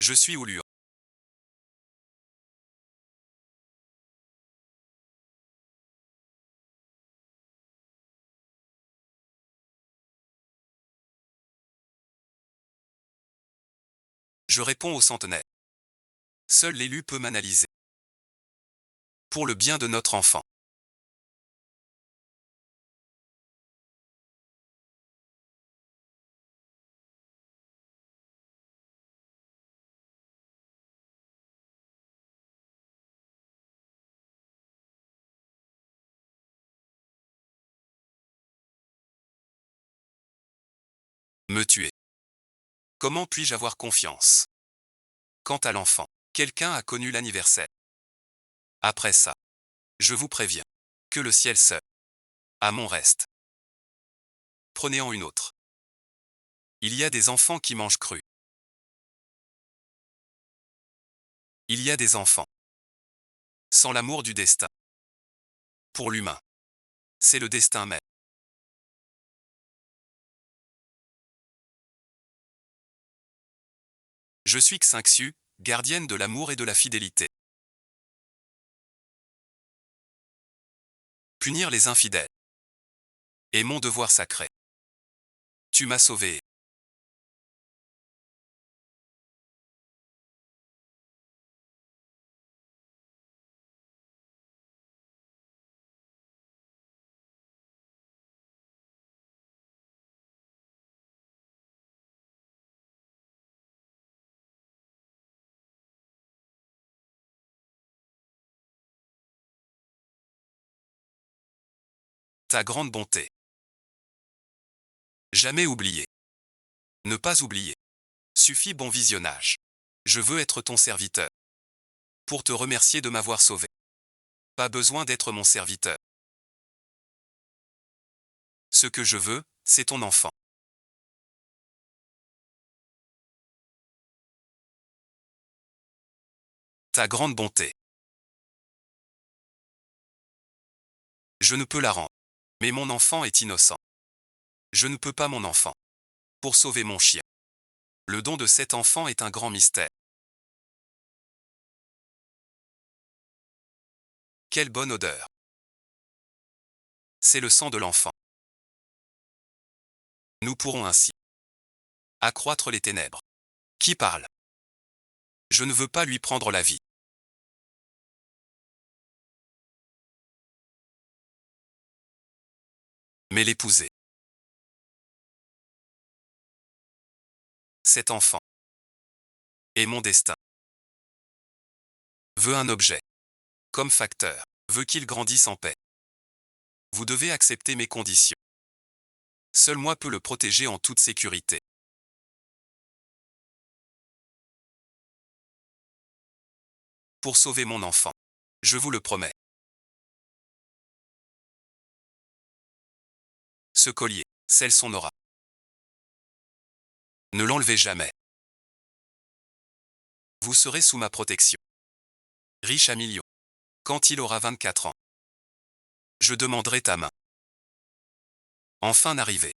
Je suis au lieu. Je réponds au centenaire. Seul l'élu peut m'analyser. Pour le bien de notre enfant. Me tuer. Comment puis-je avoir confiance? Quant à l'enfant, quelqu'un a connu l'anniversaire. Après ça, je vous préviens que le ciel seul a mon reste. Prenez-en une autre. Il y a des enfants qui mangent cru. Il y a des enfants sans l'amour du destin. Pour l'humain, c'est le destin même. Je suis Xinxiu, gardienne de l'amour et de la fidélité. Punir les infidèles est mon devoir sacré. Tu m'as sauvé. Ta grande bonté. Jamais oublier. Ne pas oublier. Suffit bon visionnage. Je veux être ton serviteur. Pour te remercier de m'avoir sauvé. Pas besoin d'être mon serviteur. Ce que je veux, c'est ton enfant. Ta grande bonté. Je ne peux la rendre. Mais mon enfant est innocent. Je ne peux pas mon enfant. Pour sauver mon chien. Le don de cet enfant est un grand mystère. Quelle bonne odeur. C'est le sang de l'enfant. Nous pourrons ainsi accroître les ténèbres. Qui parle? Je ne veux pas lui prendre la vie. Mais l'épouser. Cet enfant est mon destin. Veut un objet. Comme facteur. Veut qu'il grandisse en paix. Vous devez accepter mes conditions. Seul moi peux le protéger en toute sécurité. Pour sauver mon enfant. Je vous le promets. Ce collier scelle son aura. Ne l'enlevez jamais. Vous serez sous ma protection. Riche à millions. Quand il aura 24 ans. Je demanderai ta main. Enfin arrivé.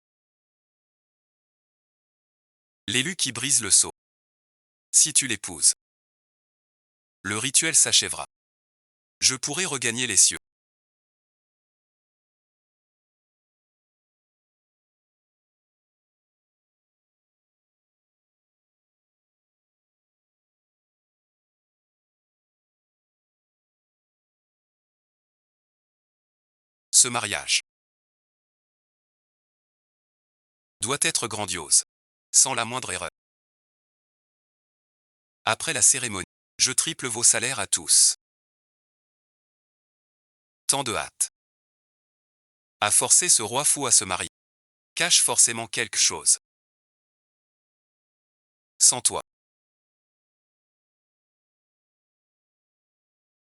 L'élu qui brise le sceau. Si tu l'épouses. Le rituel s'achèvera. Je pourrai regagner les cieux. Ce mariage doit être grandiose. Sans la moindre erreur. Après la cérémonie, je triple vos salaires à tous. Tant de hâte. À forcer ce roi fou à se marier. Cache forcément quelque chose. Sans toi.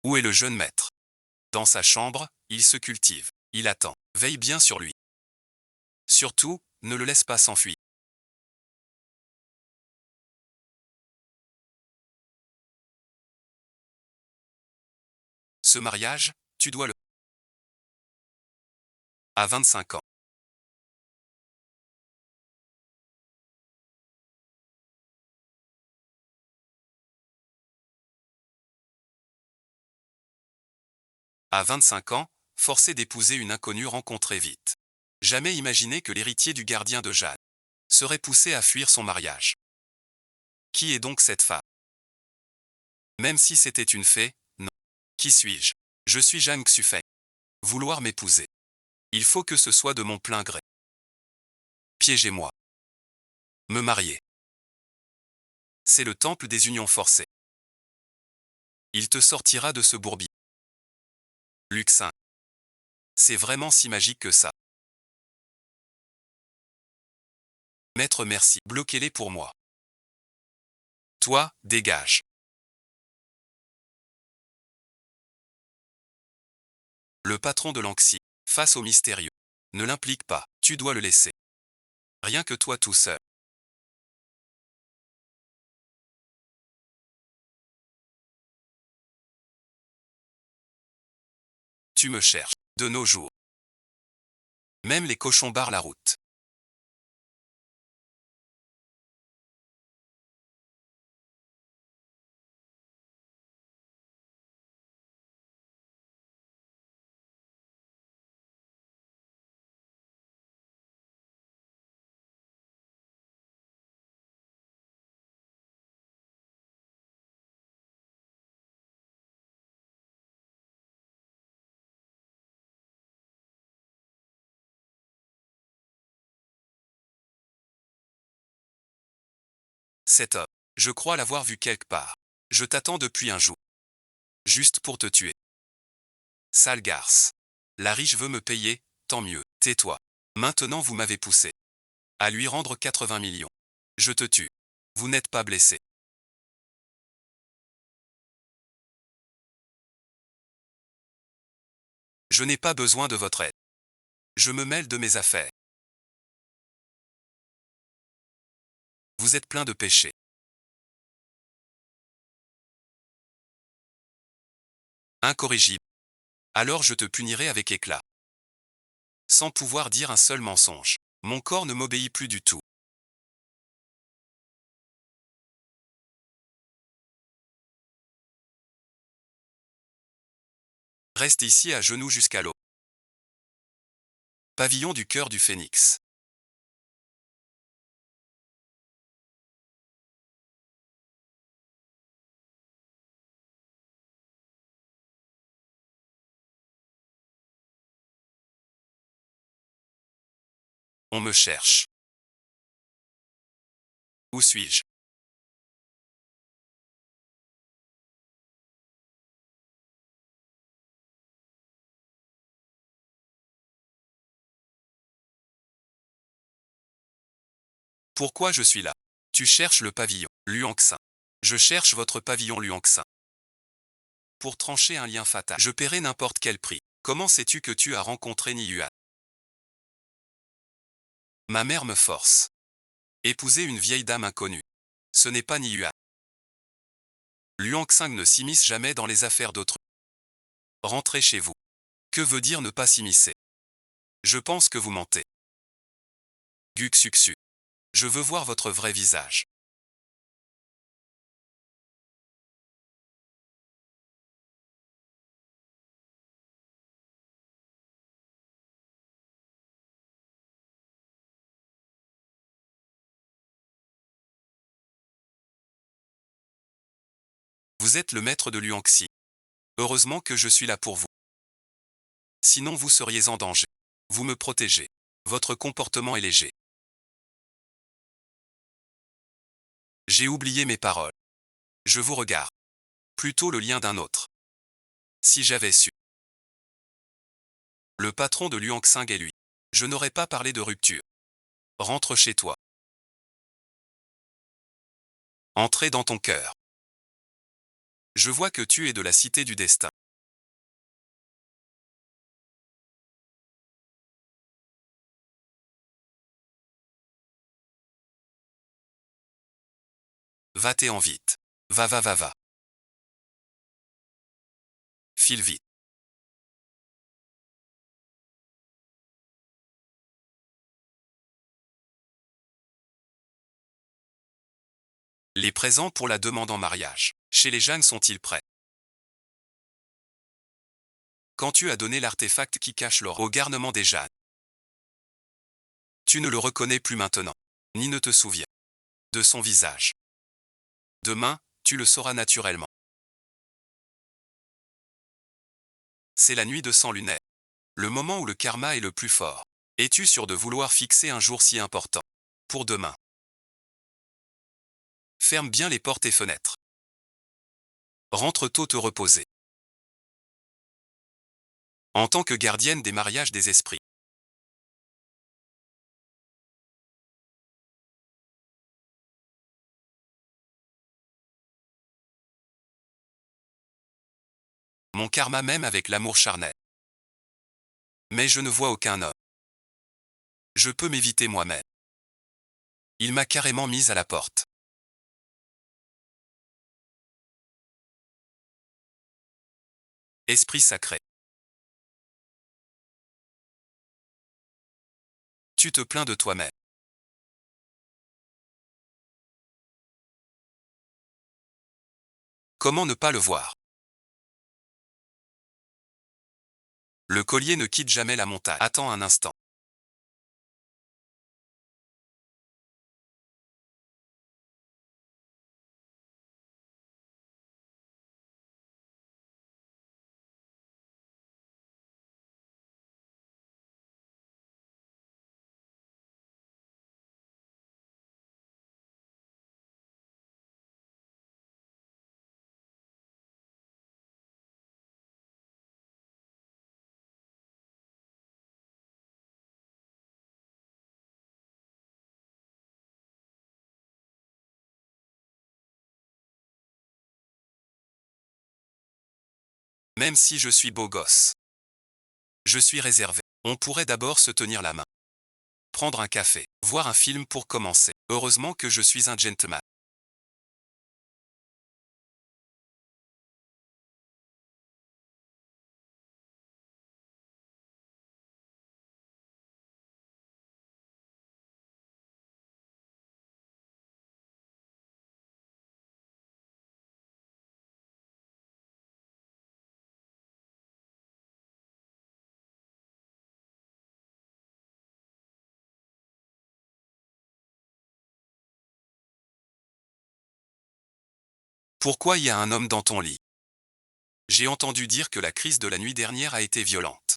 Où est le jeune maître? Dans sa chambre, il se cultive. Il attend. Veille bien sur lui. Surtout, ne le laisse pas s'enfuir. Ce mariage, tu dois le... À 25 ans. À 25 ans, forcé d'épouser une inconnue rencontrée vite. Jamais imaginé que l'héritier du gardien de Jeanne serait poussé à fuir son mariage. Qui est donc cette femme? Même si c'était une fée, non. Qui suis-je? Je suis Jeanne Xufeng. Vouloir m'épouser. Il faut que ce soit de mon plein gré. Piégez-moi. Me marier. C'est le temple des unions forcées. Il te sortira de ce bourbier. Luxin. C'est vraiment si magique que ça. Maître merci, bloquez-les pour moi. Toi, dégage. Le patron de l'Anxi, face au mystérieux. Ne l'implique pas, tu dois le laisser. Rien que toi tout seul. Tu me cherches. De nos jours. Même les cochons barrent la route. Cet homme. Je crois l'avoir vu quelque part. Je t'attends depuis un jour. Juste pour te tuer. Sale garce. La riche veut me payer, tant mieux, tais-toi. Maintenant vous m'avez poussé à lui rendre 80 millions. Je te tue. Vous n'êtes pas blessé. Je n'ai pas besoin de votre aide. Je me mêle de mes affaires. Vous êtes plein de péchés. Incorrigible. Alors je te punirai avec éclat. Sans pouvoir dire un seul mensonge. Mon corps ne m'obéit plus du tout. Reste ici à genoux jusqu'à l'eau. Pavillon du cœur du phénix. On me cherche. Où suis-je? Pourquoi je suis là? Tu cherches le pavillon, Luangxin. Je cherche votre pavillon Luangxin. Pour trancher un lien fatal, je paierai n'importe quel prix. Comment sais-tu que tu as rencontré Niyuan? Ma mère me force. Épouser une vieille dame inconnue. Ce n'est pas Niyuan. Luangxing ne s'immisce jamais dans les affaires d'autrui. Rentrez chez vous. Que veut dire ne pas s'immiscer? Je pense que vous mentez. Guxuxu. Je veux voir votre vrai visage. Vous êtes le maître de Luangxi. Heureusement que je suis là pour vous. Sinon vous seriez en danger. Vous me protégez. Votre comportement est léger. J'ai oublié mes paroles. Je vous regarde. Plutôt le lien d'un autre. Si j'avais su. Le patron de Luangxing est lui. Je n'aurais pas parlé de rupture. Rentre chez toi. Entrez dans ton cœur. Je vois que tu es de la cité du destin. Va-t'en vite. Va va va va. File vite. Les présents pour la demande en mariage. Chez les Jeanne sont-ils prêts? quand tu as donné l'artefact qui cache l'or au garnement des Jade. Tu ne le reconnais plus maintenant, ni ne te souviens de son visage. Demain, tu le sauras naturellement. C'est la nuit de 100 lunettes. Le moment où le karma est le plus fort. Es-tu sûr de vouloir fixer un jour si important pour demain? Ferme bien les portes et fenêtres. Rentre tôt te reposer. En tant que gardienne des mariages des esprits. Mon karma même avec l'amour charnel. Mais je ne vois aucun homme. Je peux m'éviter moi-même. Il m'a carrément mise à la porte. Esprit sacré. Tu te plains de toi-même. Comment ne pas le voir? Le collier ne quitte jamais la montagne. Attends un instant. Même si je suis beau gosse. Je suis réservé. On pourrait d'abord se tenir la main. Prendre un café. Voir un film pour commencer. Heureusement que je suis un gentleman. Pourquoi y a un homme dans ton lit? J'ai entendu dire que la crise de la nuit dernière a été violente.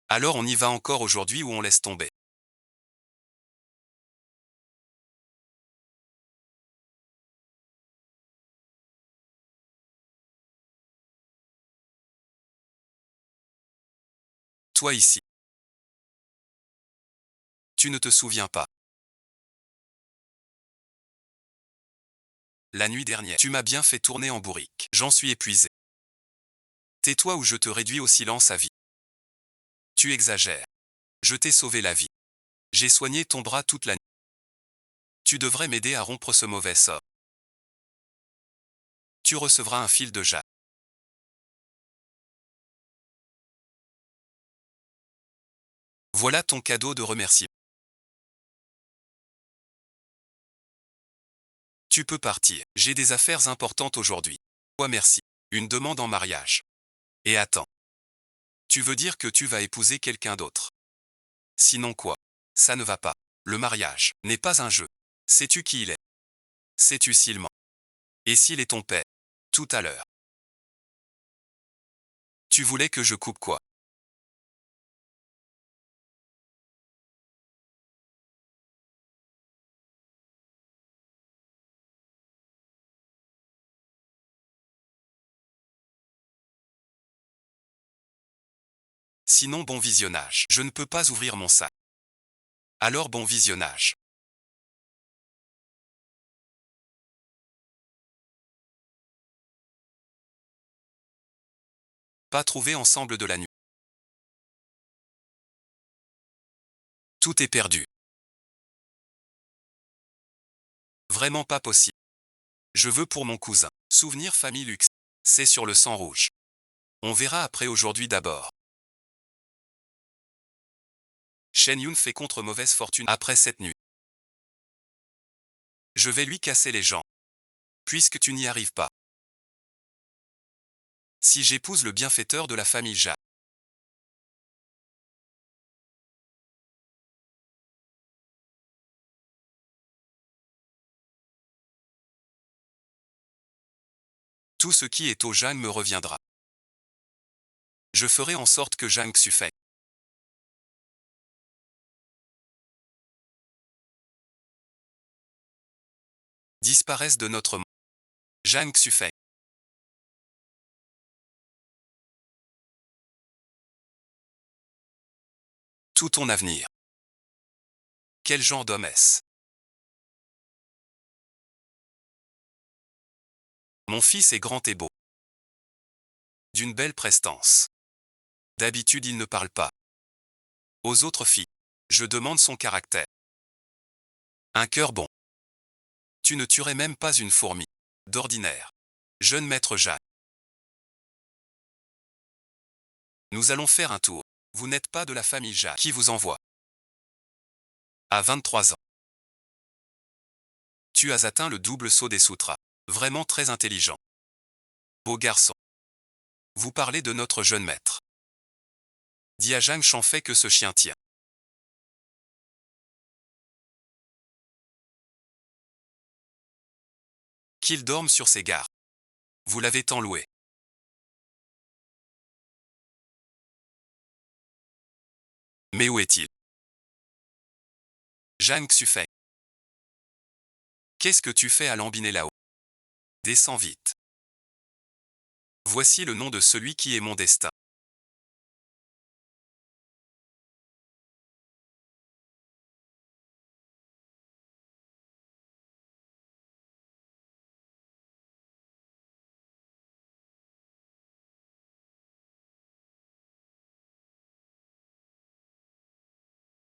Alors on y va encore aujourd'hui ou on laisse tomber? Toi ici. Tu ne te souviens pas. La nuit dernière, tu m'as bien fait tourner en bourrique. J'en suis épuisé. Tais-toi ou je te réduis au silence à vie. Tu exagères. Je t'ai sauvé la vie. J'ai soigné ton bras toute la nuit. Tu devrais m'aider à rompre ce mauvais sort. Tu recevras un fil de jade. Voilà ton cadeau de remerciement. Tu peux partir. J'ai des affaires importantes aujourd'hui. Toi merci. Une demande en mariage. Et attends. Tu veux dire que tu vas épouser quelqu'un d'autre? Sinon quoi? Ça ne va pas. Le mariage n'est pas un jeu. Sais-tu qui il est? Sais-tu s'il ment? Et s'il est ton père? Tout à l'heure. Tu voulais que je coupe quoi? Sinon bon visionnage. Je ne peux pas ouvrir mon sac. Alors bon visionnage. Pas trouvé ensemble de la nuit. Tout est perdu. Vraiment pas possible. Je veux pour mon cousin. Souvenir famille luxe. C'est sur le sang rouge. On verra après aujourd'hui d'abord. Shen Yun fait contre mauvaise fortune après cette nuit. Je vais lui casser les jambes. Puisque tu n'y arrives pas. Si j'épouse le bienfaiteur de la famille Jacques. Tout ce qui est au Zhang me reviendra. Je ferai en sorte que Zhang Xufeng disparaisse de notre monde. Zhang Xufeng. Tout ton avenir. Quel genre d'homme est-ce? Mon fils est grand et beau. D'une belle prestance. D'habitude il ne parle pas. Aux autres filles. Je demande son caractère. Un cœur bon. Tu ne tuerais même pas une fourmi. D'ordinaire. Jeune maître Jacques. Nous allons faire un tour. Vous n'êtes pas de la famille Jacques. Qui vous envoie? À 23 ans. Tu as atteint le double saut des sutras. Vraiment très intelligent. Beau garçon. Vous parlez de notre jeune maître. Dis à Zhang Shanfei que ce chien tient. Qu'il dorme sur ses gardes. Vous l'avez tant loué. Mais où est-il? Zhang Xufeng. Qu'est-ce que tu fais à lambiné là-haut? Descends vite. Voici le nom de celui qui est mon destin.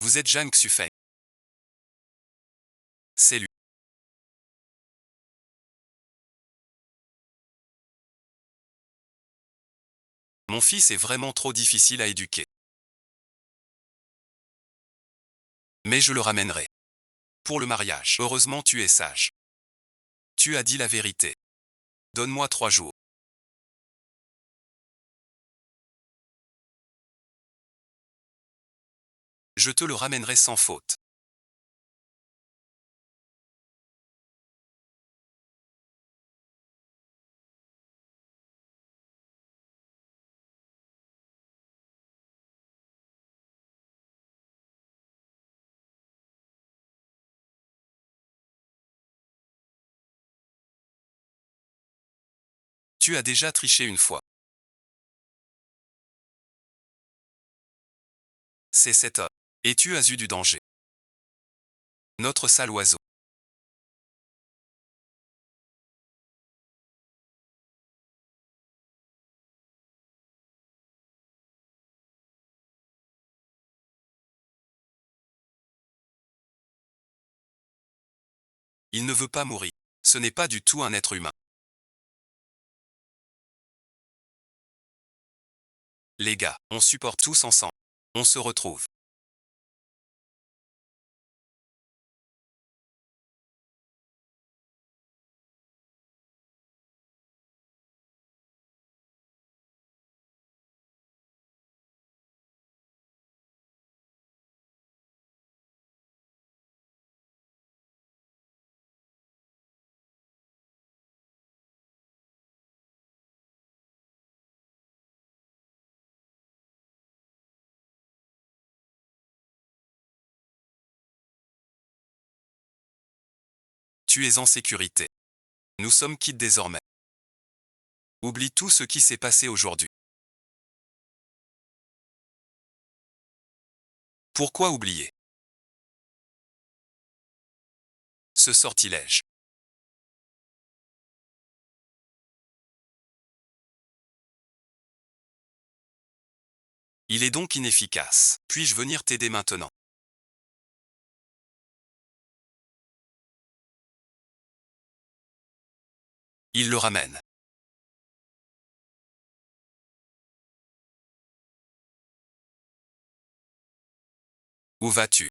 Vous êtes Zhang Xufeng. C'est lui. Mon fils est vraiment trop difficile à éduquer. Mais je le ramènerai. Pour le mariage. Heureusement tu es sage. Tu as dit la vérité. Donne-moi 3 jours. Je te le ramènerai sans faute. Tu as déjà triché une fois. C'est cet homme. Et tu as eu du danger. Notre sale oiseau. Il ne veut pas mourir. Ce n'est pas du tout un être humain. Les gars, on supporte tous ensemble. On se retrouve. Tu es en sécurité. Nous sommes quittes désormais. Oublie tout ce qui s'est passé aujourd'hui. Pourquoi oublier? Ce sortilège. Il est donc inefficace. Puis-je venir t'aider maintenant? Il le ramène. Où vas-tu?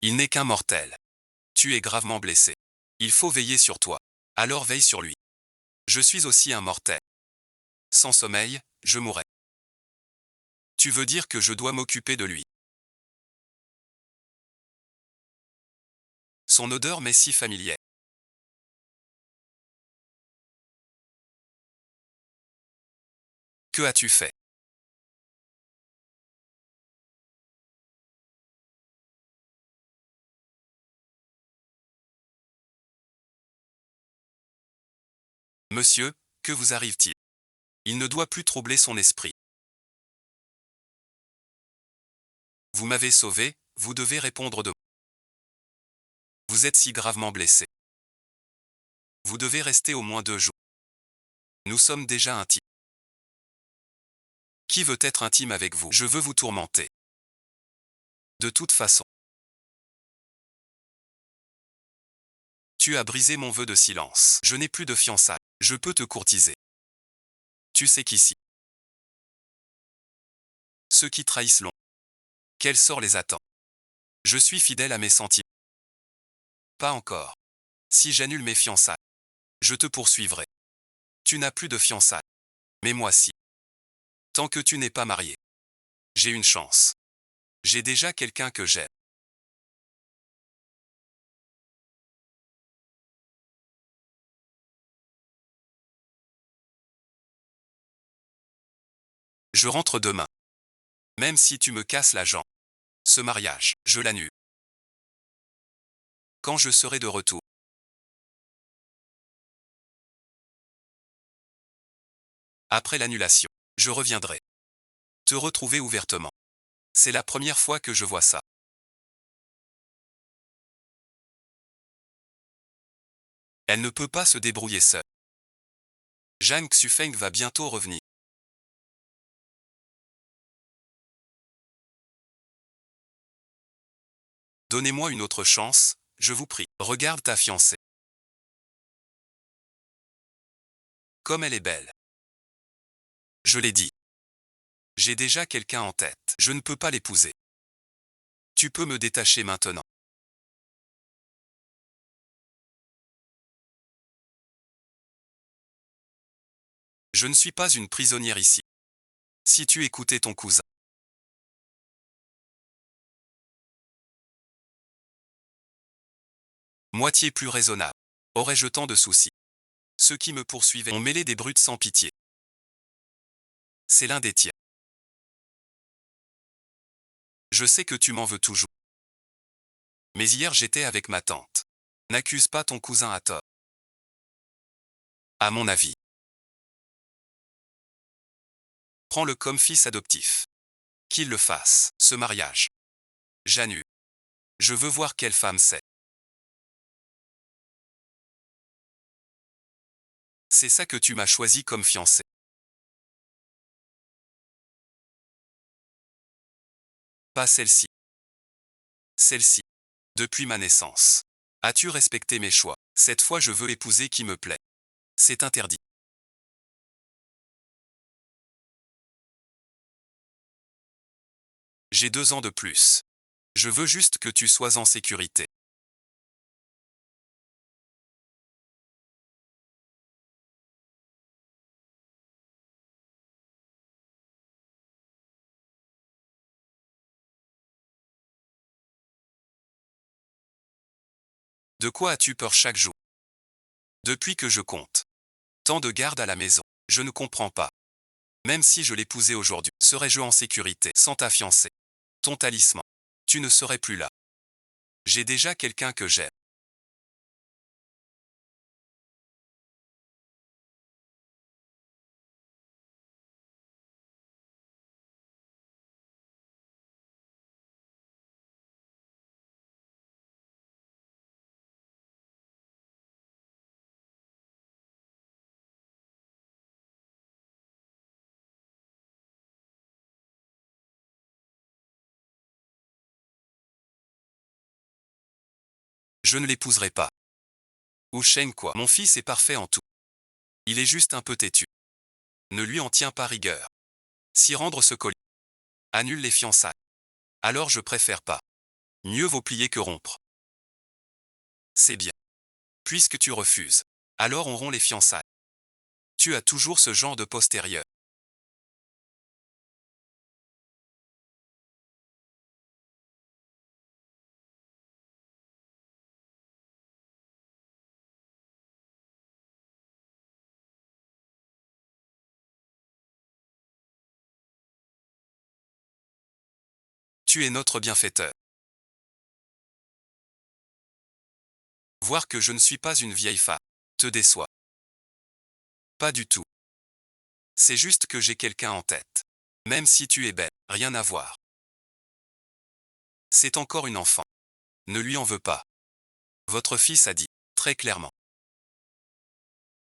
Il n'est qu'un mortel. Tu es gravement blessé. Il faut veiller sur toi. Alors veille sur lui. Je suis aussi un mortel. Sans sommeil, je mourrais. Tu veux dire que je dois m'occuper de lui. Son odeur m'est si familière. Que as-tu fait? Monsieur, que vous arrive-t-il? Il ne doit plus troubler son esprit. Vous m'avez sauvé, vous devez répondre de moi. Vous êtes si gravement blessé. Vous devez rester au moins 2 jours. Nous sommes déjà intimes. Qui veut être intime avec vous? Je veux vous tourmenter. De toute façon. Tu as brisé mon vœu de silence. Je n'ai plus de fiançailles. Je peux te courtiser. Tu sais qu'ici, ceux qui trahissent l'ont. Quel sort les attend? Je suis fidèle à mes sentiments. Pas encore. Si j'annule mes fiançailles, je te poursuivrai. Tu n'as plus de fiançailles. Mais moi si. Tant que tu n'es pas marié. J'ai une chance. J'ai déjà quelqu'un que j'aime. Je rentre demain. Même si tu me casses la jambe. Ce mariage, je l'annule. Quand je serai de retour. Après l'annulation, je reviendrai. Te retrouver ouvertement. C'est la première fois que je vois ça. Elle ne peut pas se débrouiller seule. Zhang Xufeng va bientôt revenir. Donnez-moi une autre chance, je vous prie. Regarde ta fiancée. Comme elle est belle. Je l'ai dit. J'ai déjà quelqu'un en tête. Je ne peux pas l'épouser. Tu peux me détacher maintenant. Je ne suis pas une prisonnière ici. Si tu écoutais ton cousin. Moitié plus raisonnable. Aurais-je tant de soucis? Ceux qui me poursuivaient ont mêlé des brutes sans pitié. C'est l'un des tiens. Je sais que tu m'en veux toujours. Mais hier j'étais avec ma tante. N'accuse pas ton cousin à tort. À mon avis. Prends-le comme fils adoptif. Qu'il le fasse, ce mariage. J'annule. Je veux voir quelle femme c'est. C'est ça que tu m'as choisi comme fiancé. Pas celle-ci. Celle-ci. Depuis ma naissance. As-tu respecté mes choix? Cette fois je veux épouser qui me plaît. C'est interdit. J'ai 2 ans de plus. Je veux juste que tu sois en sécurité. De quoi as-tu peur chaque jour? Depuis que je compte. Tant de garde à la maison. Je ne comprends pas. Même si je l'épousais aujourd'hui, serais-je en sécurité sans ta fiancée? Ton talisman. Tu ne serais plus là. J'ai déjà quelqu'un que j'aime. Je ne l'épouserai pas. Ou Shen quoi? Mon fils est parfait en tout. Il est juste un peu têtu. Ne lui en tiens pas rigueur. Si rendre ce collier annule les fiançailles. Alors je préfère pas. Mieux vaut plier que rompre. C'est bien. Puisque tu refuses. Alors on rompt les fiançailles. Tu as toujours ce genre de postérieur. Tu es notre bienfaiteur. Voir que je ne suis pas une vieille femme te déçoit. Pas du tout. C'est juste que j'ai quelqu'un en tête. Même si tu es belle, rien à voir. C'est encore une enfant. Ne lui en veux pas. Votre fils a dit, très clairement.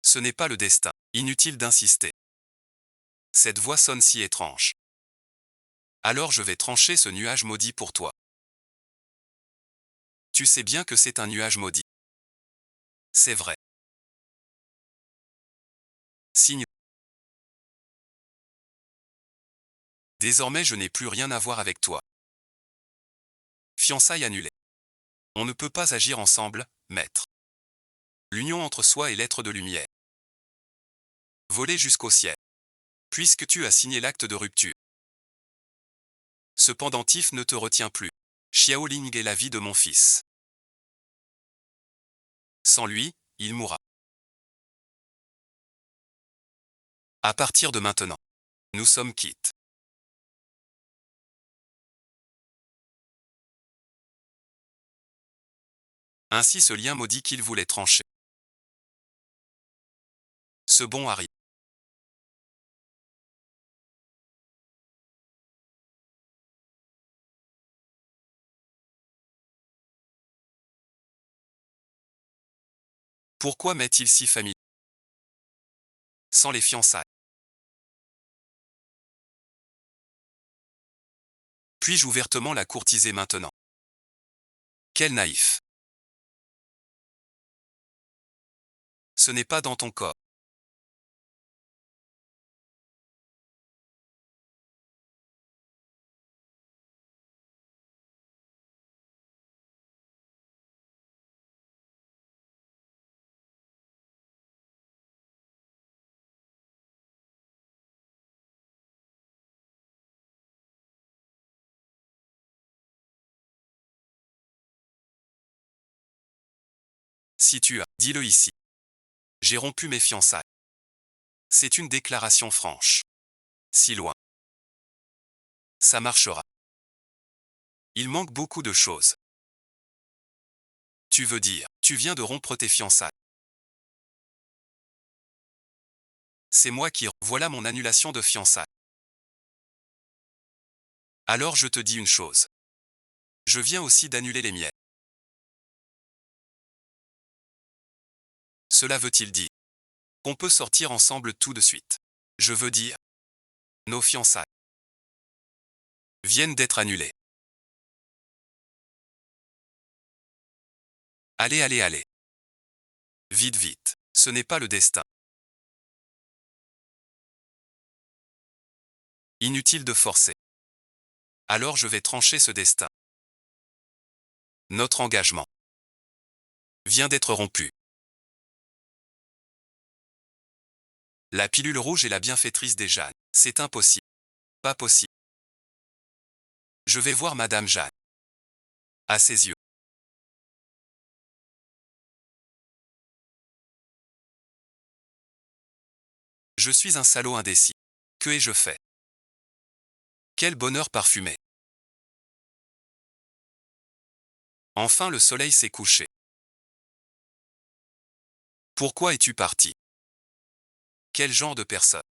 Ce n'est pas le destin. Inutile d'insister. Cette voix sonne si étrange. Alors je vais trancher ce nuage maudit pour toi. Tu sais bien que c'est un nuage maudit. C'est vrai. Signe. Désormais je n'ai plus rien à voir avec toi. Fiançailles annulées. On ne peut pas agir ensemble, maître. L'union entre soi et l'être de lumière. Voler jusqu'au ciel. Puisque tu as signé l'acte de rupture. Ce pendentif ne te retient plus. Xiao Ling est la vie de mon fils. Sans lui, il mourra. À partir de maintenant, nous sommes quittes. Ainsi ce lien maudit qu'il voulait trancher. Ce bon Harry. Pourquoi m'est-il si familier? Sans les fiançailles. Puis-je ouvertement la courtiser maintenant? Quel naïf. Ce n'est pas dans ton corps. Si tu as, dis-le ici. J'ai rompu mes fiançailles. C'est une déclaration franche. Si loin. Ça marchera. Il manque beaucoup de choses. Tu veux dire, tu viens de rompre tes fiançailles. C'est moi qui... Voilà mon annulation de fiançailles. Alors je te dis une chose. Je viens aussi d'annuler les miennes. Cela veut-il dire qu'on peut sortir ensemble tout de suite? Je veux dire, nos fiançailles viennent d'être annulées. Allez, allez, allez. Vite, vite. Ce n'est pas le destin. Inutile de forcer. Alors je vais trancher ce destin. Notre engagement vient d'être rompu. La pilule rouge est la bienfaitrice des Jeanne. C'est impossible. Pas possible. Je vais voir Madame Jeanne. À ses yeux. Je suis un salaud indécis. Que ai-je fait? Quel bonheur parfumé. Enfin le soleil s'est couché. Pourquoi es-tu parti? Quel genre de personne?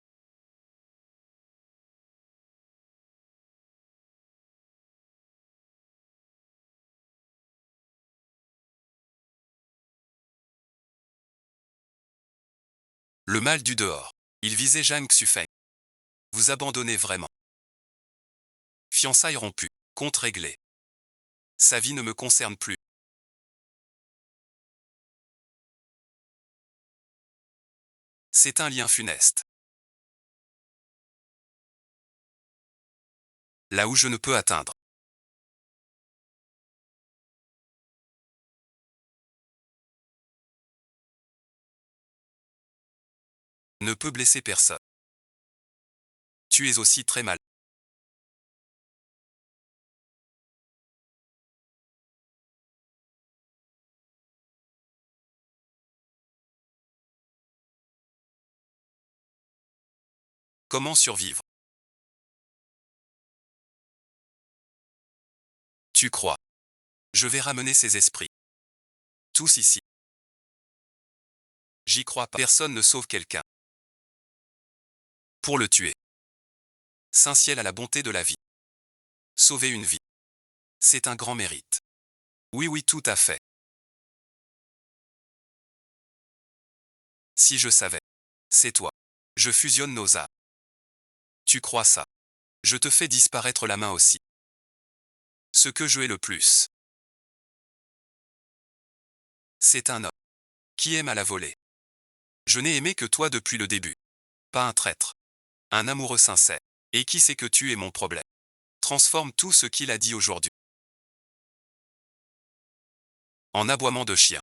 Le mal du dehors. Il visait Jeanne Xufeng. Vous abandonnez vraiment. Fiançailles rompues. Compte réglé. Sa vie ne me concerne plus. C'est un lien funeste. Là où je ne peux atteindre. ne peut blesser personne. Tu es aussi très mal. Comment survivre? Tu crois. Je vais ramener ces esprits. Tous ici. J'y crois pas. Personne ne sauve quelqu'un. Pour le tuer. Saint-Ciel a la bonté de la vie. Sauver une vie. C'est un grand mérite. Oui, oui, tout à fait. Si je savais. C'est toi. Je fusionne nos âmes. Tu crois ça? Je te fais disparaître la main aussi. Ce que je hais le plus. C'est un homme. Qui aime à la volée. Je n'ai aimé que toi depuis le début. Pas un traître. Un amoureux sincère. Et qui sait que tu es mon problème? Transforme tout ce qu'il a dit aujourd'hui en aboiement de chien.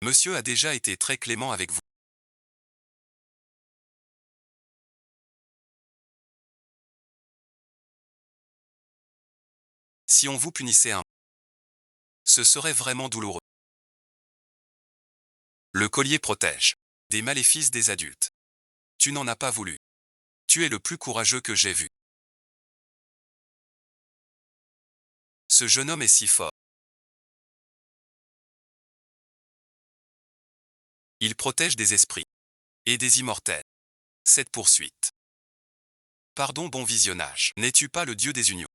Monsieur a déjà été très clément avec vous. Si on vous punissait ce serait vraiment douloureux. Le collier protège des maléfices des adultes. Tu n'en as pas voulu. Tu es le plus courageux que j'ai vu. Ce jeune homme est si fort. Il protège des esprits et des immortels. Cette poursuite. Pardon, bon visionnage. N'es-tu pas le dieu des unions?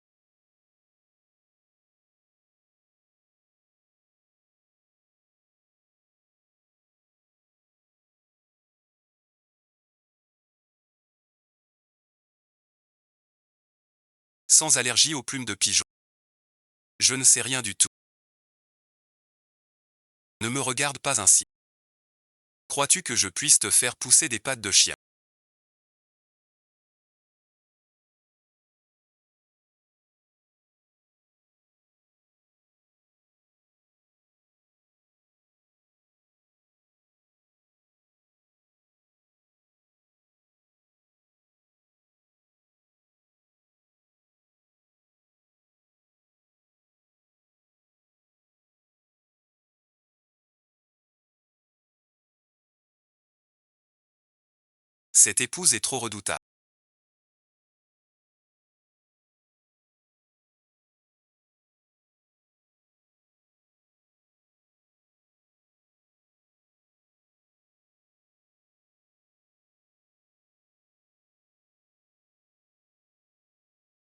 Sans allergie aux plumes de pigeon. Je ne sais rien du tout. Ne me regarde pas ainsi. Crois-tu que je puisse te faire pousser des pattes de chien? Cette épouse est trop redoutable.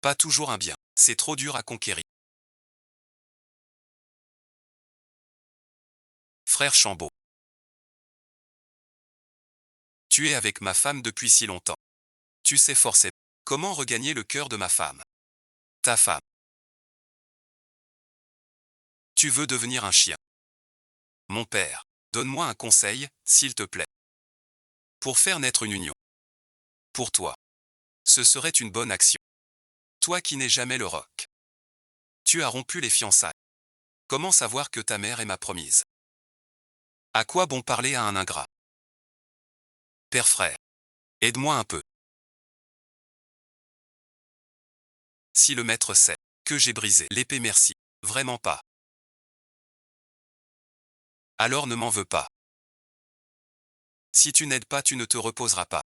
Pas toujours un bien. C'est trop dur à conquérir. Frère Chambaud. Tu es avec ma femme depuis si longtemps. Tu sais forcément comment regagner le cœur de ma femme. Ta femme. Tu veux devenir un chien. Mon père. Donne-moi un conseil, s'il te plaît. Pour faire naître une union. Pour toi. Ce serait une bonne action. Toi qui n'es jamais le roc. Tu as rompu les fiançailles. Comment savoir que ta mère est ma promise? À quoi bon parler à un ingrat? Père frère. Aide-moi un peu. Si le maître sait que j'ai brisé l'épée, merci. Vraiment pas. Alors ne m'en veux pas. Si tu n'aides pas, tu ne te reposeras pas.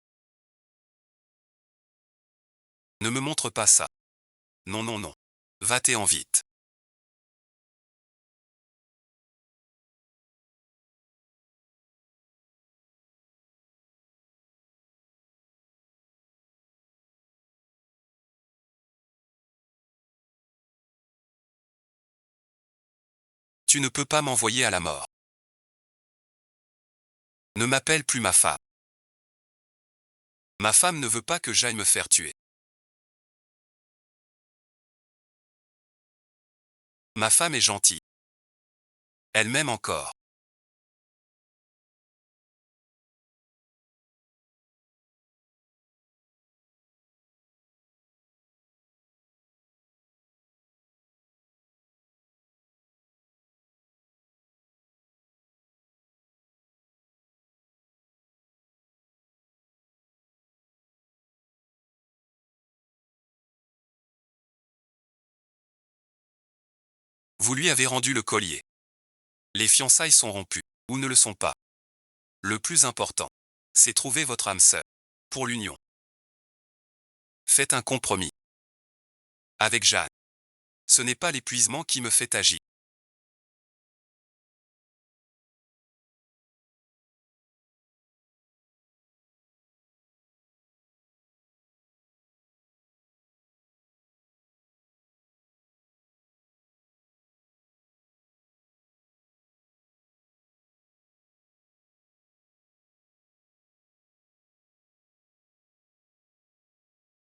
Ne me montre pas ça. Non, non, non. Va-t'en vite. Tu ne peux pas m'envoyer à la mort. Ne m'appelle plus ma femme. Ma femme ne veut pas que j'aille me faire tuer. Ma femme est gentille. Elle m'aime encore. Vous lui avez rendu le collier. Les fiançailles sont rompues, ou ne le sont pas. Le plus important, c'est trouver votre âme sœur. Pour l'union. Faites un compromis. Avec Jeanne. Ce n'est pas l'épuisement qui me fait agir.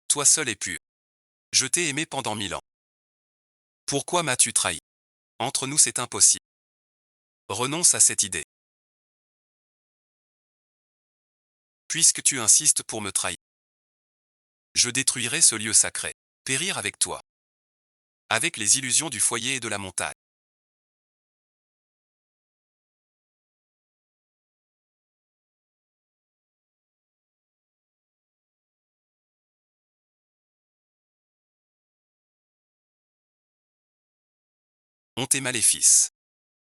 Toi seul es pur. Je t'ai aimé pendant 1000 ans. Pourquoi m'as-tu trahi? Entre nous c'est impossible. Renonce à cette idée. Puisque tu insistes pour me trahir. Je détruirai ce lieu sacré. Périr avec toi. Avec les illusions du foyer et de la montagne. Honte et maléfice.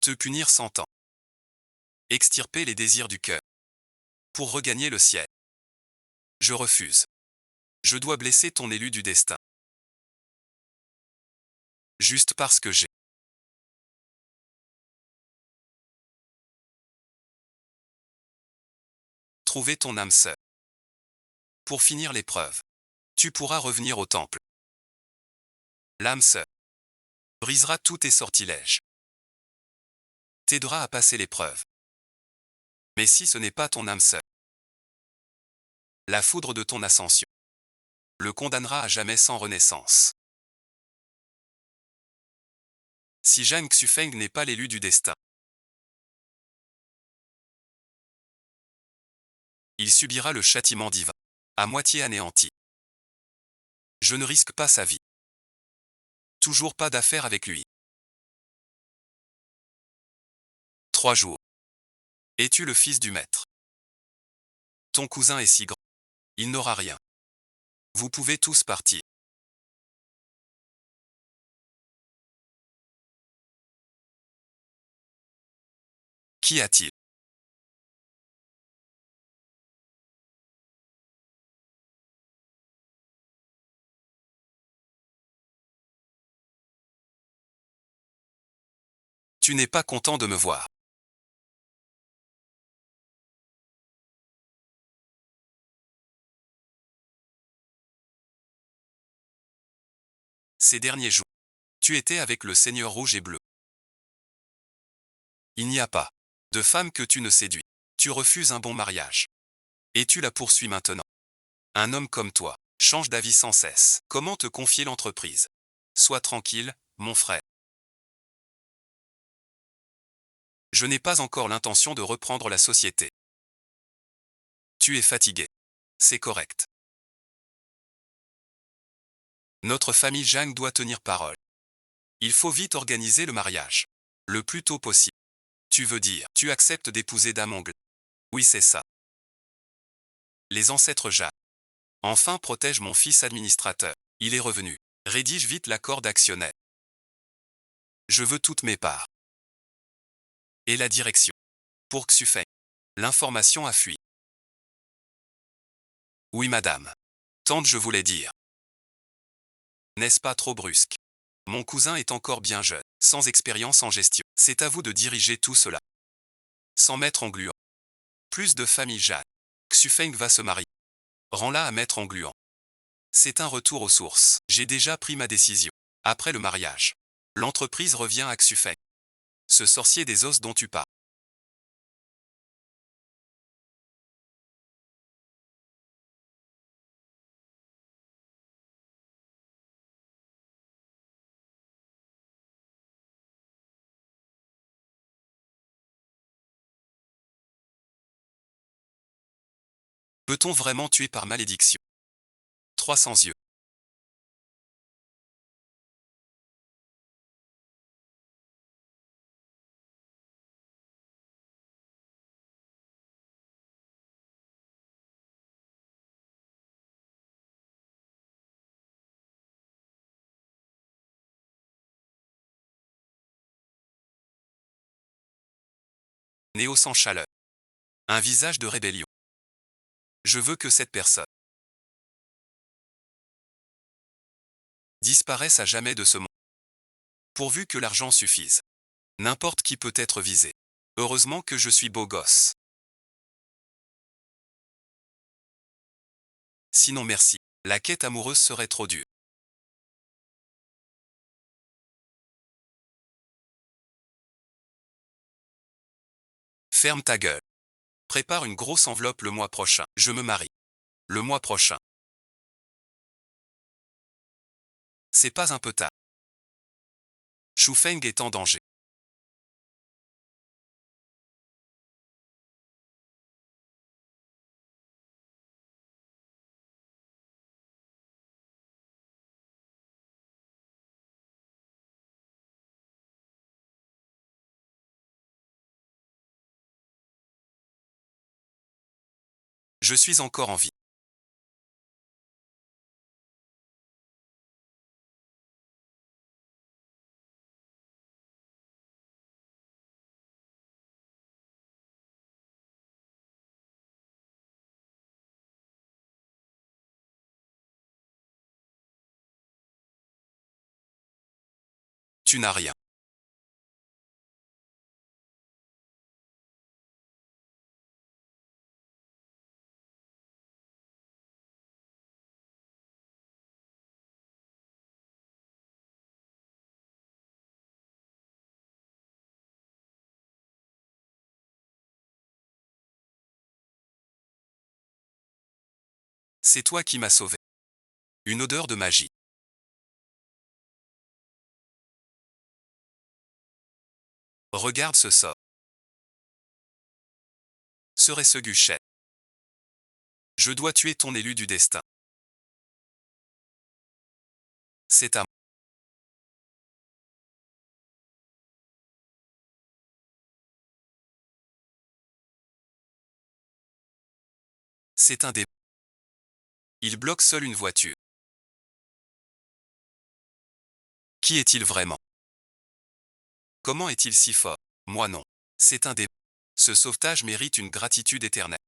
Te punir 100 ans. Extirper les désirs du cœur. Pour regagner le ciel. Je refuse. Je dois blesser ton élu du destin. Juste parce que j'ai trouvé ton âme sœur. Pour finir l'épreuve. Tu pourras revenir au temple. L'âme sœur brisera tous tes sortilèges. T'aidera à passer l'épreuve. Mais si ce n'est pas ton âme sœur, la foudre de ton ascension le condamnera à jamais sans renaissance. Si Zhang Xufeng n'est pas l'élu du destin, il subira le châtiment divin, à moitié anéanti. Je ne risque pas sa vie. Toujours pas d'affaire avec lui. 3 jours. Es-tu le fils du maître? Ton cousin est si grand. Il n'aura rien. Vous pouvez tous partir. Qu'y a-t-il? Tu n'es pas content de me voir. Ces derniers jours, tu étais avec le Seigneur rouge et bleu. Il n'y a pas de femme que tu ne séduis. Tu refuses un bon mariage. Et tu la poursuis maintenant. Un homme comme toi change d'avis sans cesse. Comment te confier l'entreprise? Sois tranquille, mon frère. Je n'ai pas encore l'intention de reprendre la société. Tu es fatigué. C'est correct. Notre famille Zhang doit tenir parole. Il faut vite organiser le mariage. Le plus tôt possible. Tu veux dire, tu acceptes d'épouser Damongle? Oui, c'est ça. Les ancêtres Zhang. Enfin protège mon fils administrateur. Il est revenu. Rédige vite l'accord d'actionnaire. Je veux toutes mes parts. Et la direction. Pour Xufeng. L'information a fui. Oui, madame. Tante, je voulais dire. N'est-ce pas trop brusque? Mon cousin est encore bien jeune, sans expérience en gestion. C'est à vous de diriger tout cela. Sans maître en gluant. Plus de famille Jeanne. Xufeng va se marier. Rends-la à maître en gluant. C'est un retour aux sources. J'ai déjà pris ma décision. Après le mariage. L'entreprise revient à Xufeng. Ce sorcier des os dont tu parles. Peut-on vraiment tuer par malédiction? 300 yeux. Néo sans chaleur. Un visage de rébellion. Je veux que cette personne disparaisse à jamais de ce monde. Pourvu que l'argent suffise. N'importe qui peut être visé. Heureusement que je suis beau gosse. Sinon merci. La quête amoureuse serait trop dure. Ferme ta gueule. Prépare une grosse enveloppe le mois prochain. Je me marie. Le mois prochain. C'est pas un peu tard. Shu Feng est en danger. Je suis encore en vie. Tu n'as rien. C'est toi qui m'as sauvé. Une odeur de magie. Regarde ce sort. Serait-ce Guchet? Je dois tuer ton élu du destin. C'est à moi. C'est un démon. Il bloque seul une voiture. Qui est-il vraiment? Comment est-il si fort? Moi non. C'est un démon. Ce sauvetage mérite une gratitude éternelle.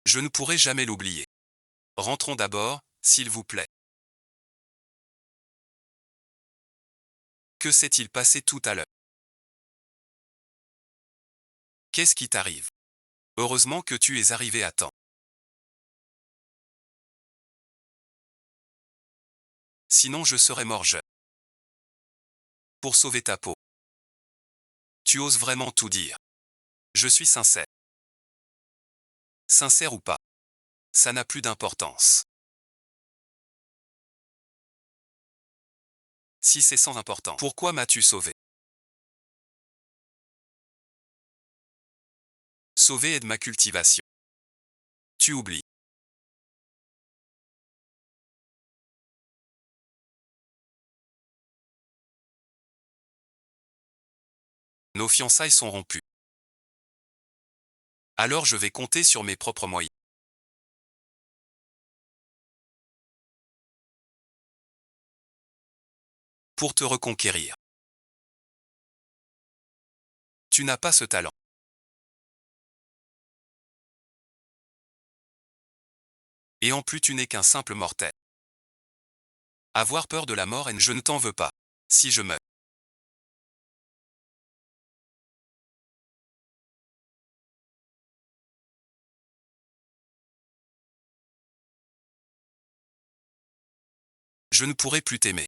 Je ne pourrai jamais l'oublier. Rentrons d'abord, s'il vous plaît. Que s'est-il passé tout à l'heure? Qu'est-ce qui t'arrive? Heureusement que tu es arrivé à temps. Sinon je serais mort jeune. Pour sauver ta peau. Tu oses vraiment tout dire. Je suis sincère. Sincère ou pas, ça n'a plus d'importance. Si c'est sans importance, pourquoi m'as-tu sauvé? Sauvé est de ma cultivation. Tu oublies. Nos fiançailles sont rompues. Alors je vais compter sur mes propres moyens. Pour te reconquérir. Tu n'as pas ce talent. Et en plus tu n'es qu'un simple mortel. Avoir peur de la mort et je ne t'en veux pas. Si je meurs. Je ne pourrai plus t'aimer.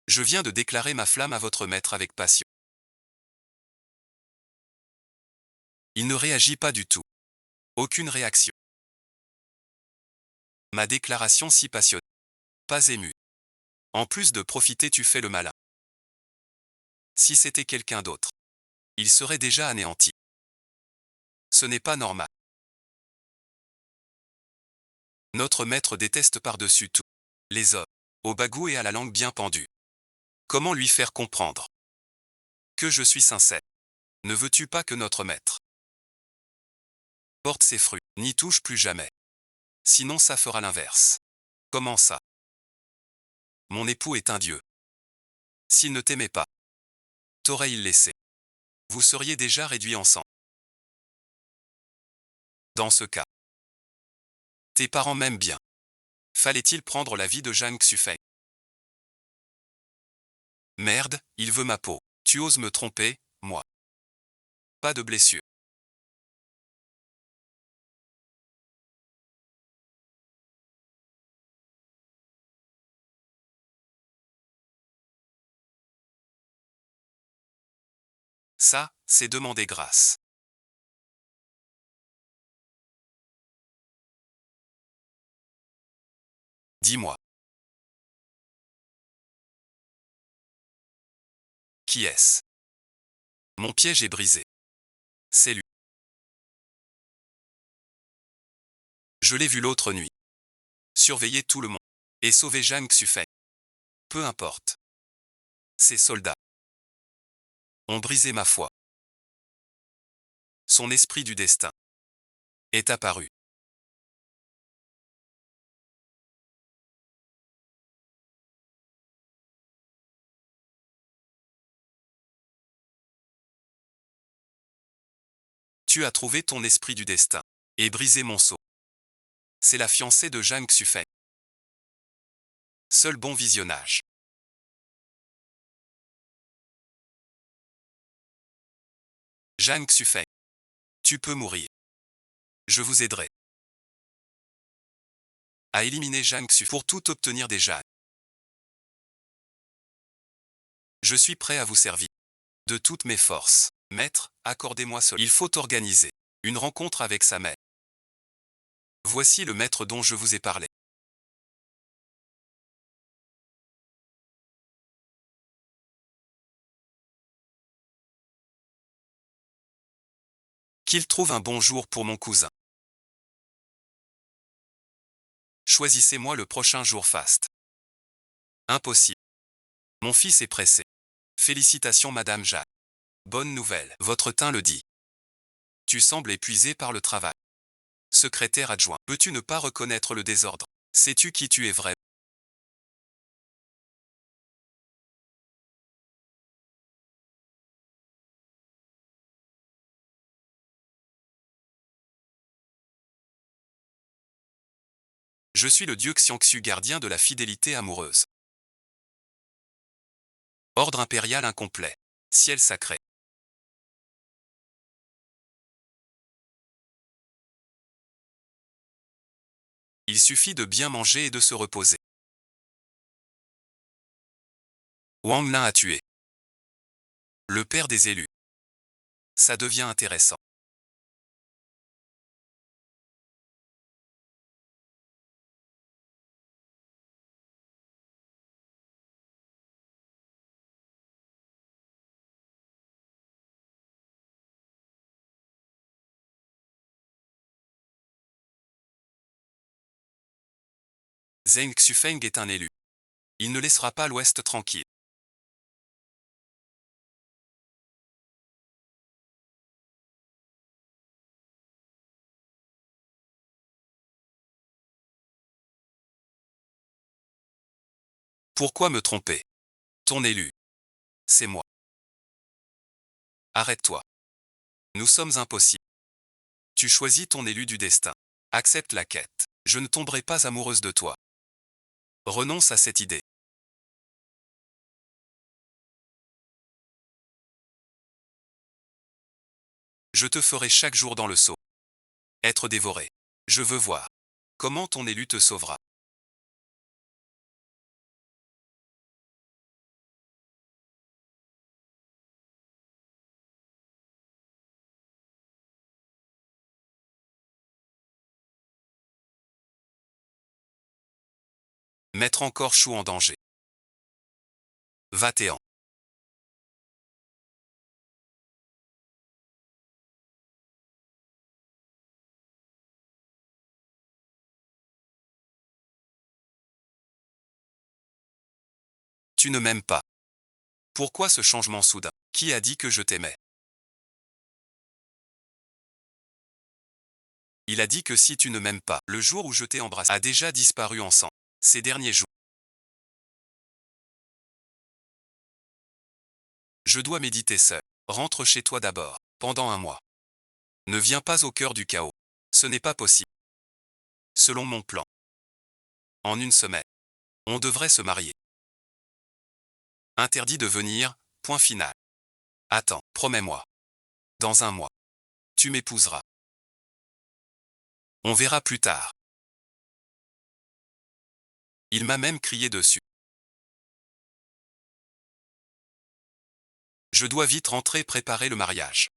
Je viens de déclarer ma flamme à votre maître avec passion. Il ne réagit pas du tout. Aucune réaction. Ma déclaration si passionnée. Pas ému. En plus de profiter, tu fais le malin. Si c'était quelqu'un d'autre, il serait déjà anéanti. Ce n'est pas normal. Notre maître déteste par-dessus tout les hommes, au bagout et à la langue bien pendue. Comment lui faire comprendre que je suis sincère? Ne veux-tu pas que notre maître porte ses fruits, n'y touche plus jamais? Sinon ça fera l'inverse. Comment ça? Mon époux est un dieu. S'il ne t'aimait pas, t'aurais-il laissé? Vous seriez déjà réduits ensemble. Dans ce cas, tes parents m'aiment bien. Fallait-il prendre la vie de Zhang Xufeng? Merde, il veut ma peau. Tu oses me tromper, moi. Pas de blessure. Ça, c'est demander grâce. Dis-moi, qui est-ce? Mon piège est brisé. C'est lui. Je l'ai vu l'autre nuit. Surveiller tout le monde. Et sauver Zhang Xufeng. Peu importe. Ces soldats ont brisé ma foi. Son esprit du destin est apparu. Tu as trouvé ton esprit du destin et brisé mon sceau. C'est la fiancée de Zhang Xufeng. Seul bon visionnage. Zhang Xufeng. Tu peux mourir. Je vous aiderai à éliminer Zhang Xufeng pour tout obtenir des Zhang. Je suis prêt à vous servir de toutes mes forces. Maître, accordez-moi cela. Il faut organiser une rencontre avec sa mère. Voici le maître dont je vous ai parlé. Qu'il trouve un bon jour pour mon cousin. Choisissez-moi le prochain jour faste. Impossible. Mon fils est pressé. Félicitations Madame Jacques. Bonne nouvelle. Votre teint le dit. Tu sembles épuisé par le travail. Secrétaire adjoint. Peux-tu ne pas reconnaître le désordre? Sais-tu qui tu es vrai? Je suis le dieu Xiangxu, gardien de la fidélité amoureuse. Ordre impérial incomplet. Ciel sacré. Il suffit de bien manger et de se reposer. Wang Lin a tué le père des élus. Ça devient intéressant. Zheng Xufeng est un élu. Il ne laissera pas l'Ouest tranquille. Pourquoi me tromper? Ton élu. C'est moi. Arrête-toi. Nous sommes impossibles. Tu choisis ton élu du destin. Accepte la quête. Je ne tomberai pas amoureuse de toi. Renonce à cette idée. Je te ferai chaque jour dans le seau. Être dévoré. Je veux voir comment ton élu te sauvera. Mettre encore Chou en danger. Va-t'en. Tu ne m'aimes pas. Pourquoi ce changement soudain? Qui a dit que je t'aimais? Il a dit que si tu ne m'aimes pas, le jour où je t'ai embrassé a déjà disparu ensemble. Ces derniers jours. Je dois méditer seul. Rentre chez toi d'abord. Pendant un mois. Ne viens pas au cœur du chaos. Ce n'est pas possible. Selon mon plan. En une semaine. On devrait se marier. Interdit de venir, point final. Attends, promets-moi. Dans un mois. Tu m'épouseras. On verra plus tard. Il m'a même crié dessus. Je dois vite rentrer préparer le mariage.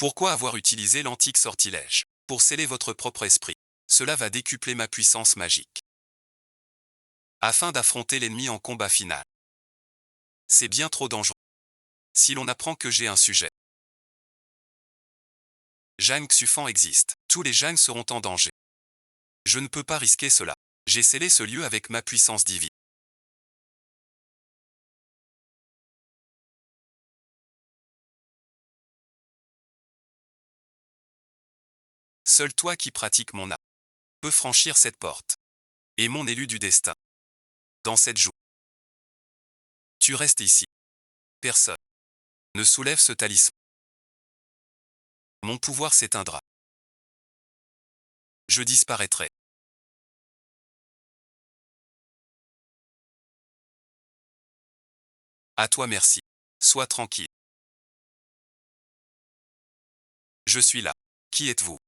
Pourquoi avoir utilisé l'antique sortilège? Pour sceller votre propre esprit. Cela va décupler ma puissance magique. Afin d'affronter l'ennemi en combat final. C'est bien trop dangereux. Si l'on apprend que j'ai un sujet. Jang Xufan existe. Tous les Jang seront en danger. Je ne peux pas risquer cela. J'ai scellé ce lieu avec ma puissance divine. Seul toi qui pratiques mon art peux franchir cette porte. Et mon élu du destin. Dans cette joue. Tu restes ici. Personne ne soulève ce talisman. Mon pouvoir s'éteindra. Je disparaîtrai. À toi merci. Sois tranquille. Je suis là. Qui êtes-vous?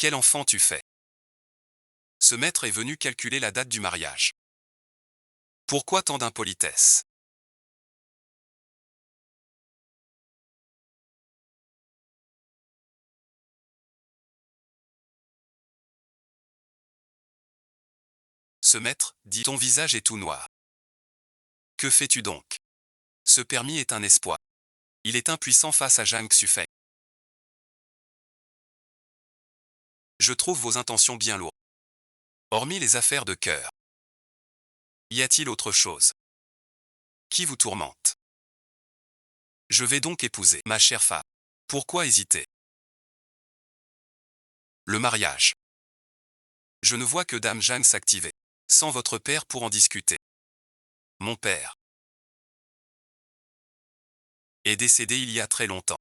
Quel enfant tu fais? Ce maître est venu calculer la date du mariage. Pourquoi tant d'impolitesse? Ce maître, dit, ton visage est tout noir. Que fais-tu donc? Ce permis est un espoir. Il est impuissant face à Jang Xufeng. Je trouve vos intentions bien lourdes. Hormis les affaires de cœur. Y a-t-il autre chose? Qui vous tourmente? Je vais donc épouser ma chère femme. Pourquoi hésiter? Le mariage. Je ne vois que Dame Jang s'activer. Sans votre père pour en discuter. Mon père est décédé il y a très longtemps.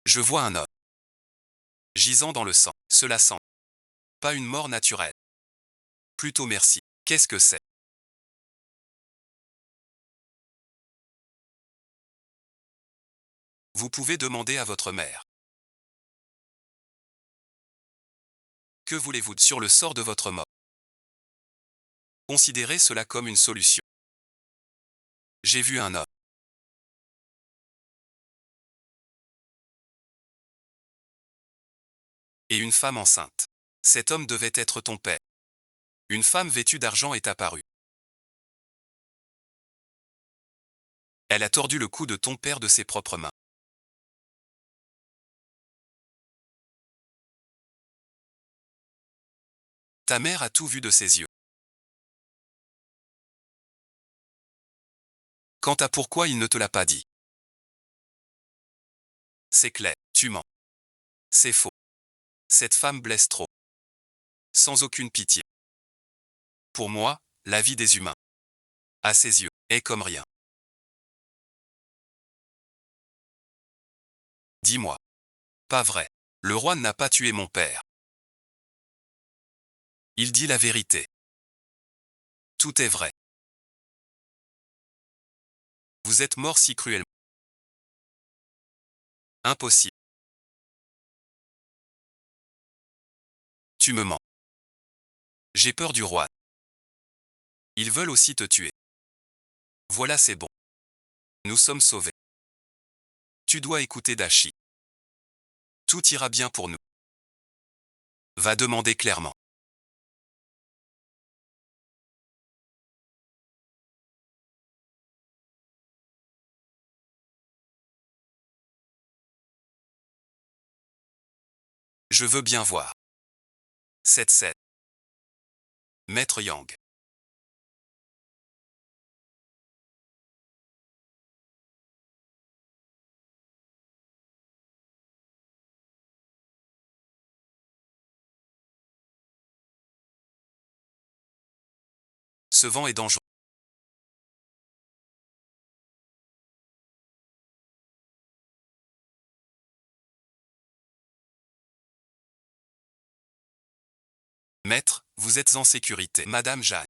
Je vois un homme gisant dans le sang. Cela sent pas une mort naturelle. Plutôt merci. Qu'est-ce que c'est? Vous pouvez demander à votre mère. Que voulez-vous sur le sort de votre mort? Considérez cela comme une solution. J'ai vu un homme. Et une femme enceinte. Cet homme devait être ton père. Une femme vêtue d'argent est apparue. Elle a tordu le cou de ton père de ses propres mains. Ta mère a tout vu de ses yeux. Quant à pourquoi il ne te l'a pas dit. C'est clair, tu mens. C'est faux. Cette femme blesse trop. Sans aucune pitié. Pour moi, la vie des humains, à ses yeux, est comme rien. Dis-moi. Pas vrai. Le roi n'a pas tué mon père. Il dit la vérité. Tout est vrai. Vous êtes mort si cruellement. Impossible. Tu me mens. J'ai peur du roi. Ils veulent aussi te tuer. Voilà, c'est bon. Nous sommes sauvés. Tu dois écouter Dashi. Tout ira bien pour nous. Va demander clairement. Je veux bien voir. 7-7. Maître Yang. Ce vent est dangereux. Maître, vous êtes en sécurité. Madame Jeanne.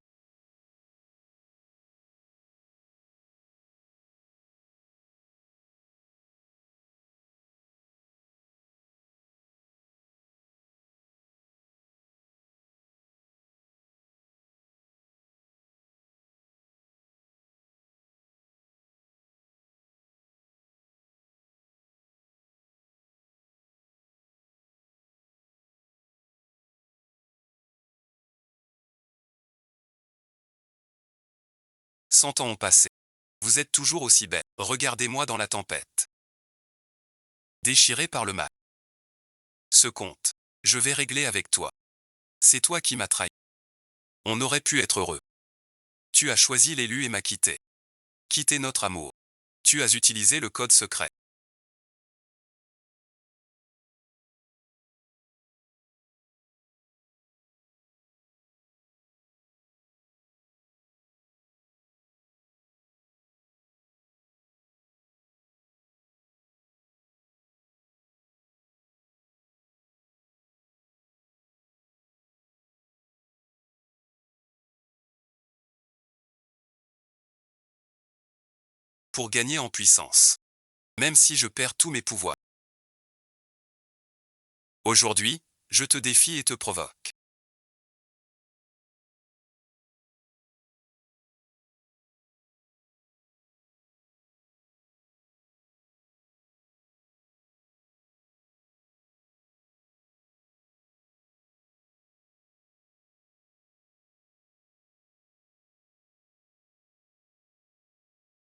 Cent ans ont passé. Vous êtes toujours aussi belle. Regardez-moi dans la tempête. Déchiré par le mal. Ce compte, je vais régler avec toi. C'est toi qui m'as trahi. On aurait pu être heureux. Tu as choisi l'élu et m'as quitté. Quitté notre amour. Tu as utilisé le code secret. Pour gagner en puissance. Même si je perds tous mes pouvoirs. Aujourd'hui, je te défie et te provoque.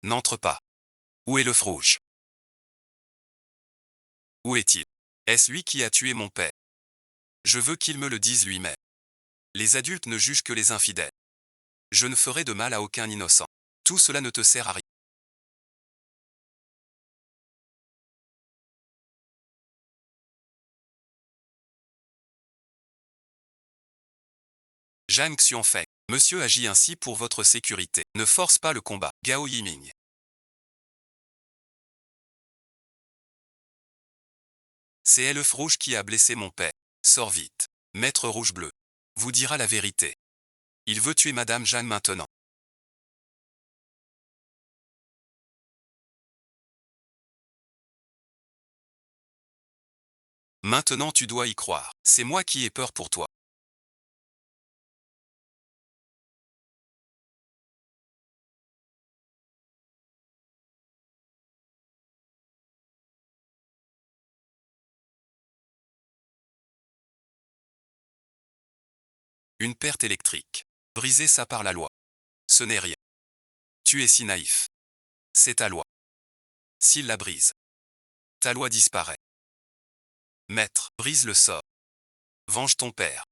N'entre pas. Où est l'œuf rouge? Où est-il? Est-ce lui qui a tué mon père? Je veux qu'il me le dise lui-même. Les adultes ne jugent que les infidèles. Je ne ferai de mal à aucun innocent. Tout cela ne te sert à rien. Zhang Xianfeng. Monsieur agit ainsi pour votre sécurité. Ne force pas le combat. Gao Yiming. C'est l'œuf rouge qui a blessé mon père. Sors vite. Maître rouge-bleu. Vous dira la vérité. Il veut tuer Madame Jeanne maintenant. Maintenant tu dois y croire. C'est moi qui ai peur pour toi. Une perte électrique. Briser ça par la loi. Ce n'est rien. Tu es si naïf. C'est ta loi. S'il la brise, ta loi disparaît. Maître, brise le sort. Venge ton père.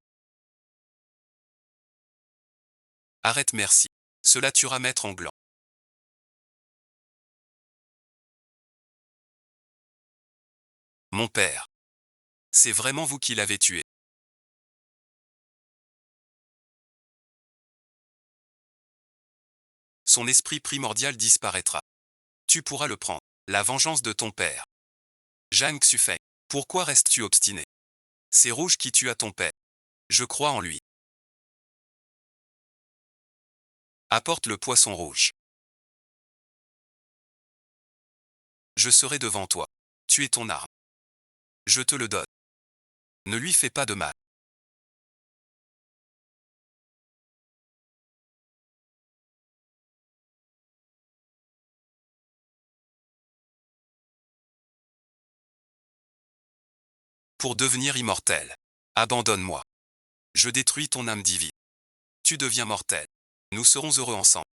Arrête merci. Cela tuera Maître Anglan. Mon père. C'est vraiment vous qui l'avez tué. Son esprit primordial disparaîtra. Tu pourras le prendre. La vengeance de ton père. Zhang Xufeng. Pourquoi restes-tu obstiné? C'est Rouge qui tua ton père. Je crois en lui. Apporte le poisson rouge. Je serai devant toi. Tu es ton arme. Je te le donne. Ne lui fais pas de mal. Pour devenir immortel. Abandonne-moi. Je détruis ton âme divine. Tu deviens mortel. Nous serons heureux ensemble.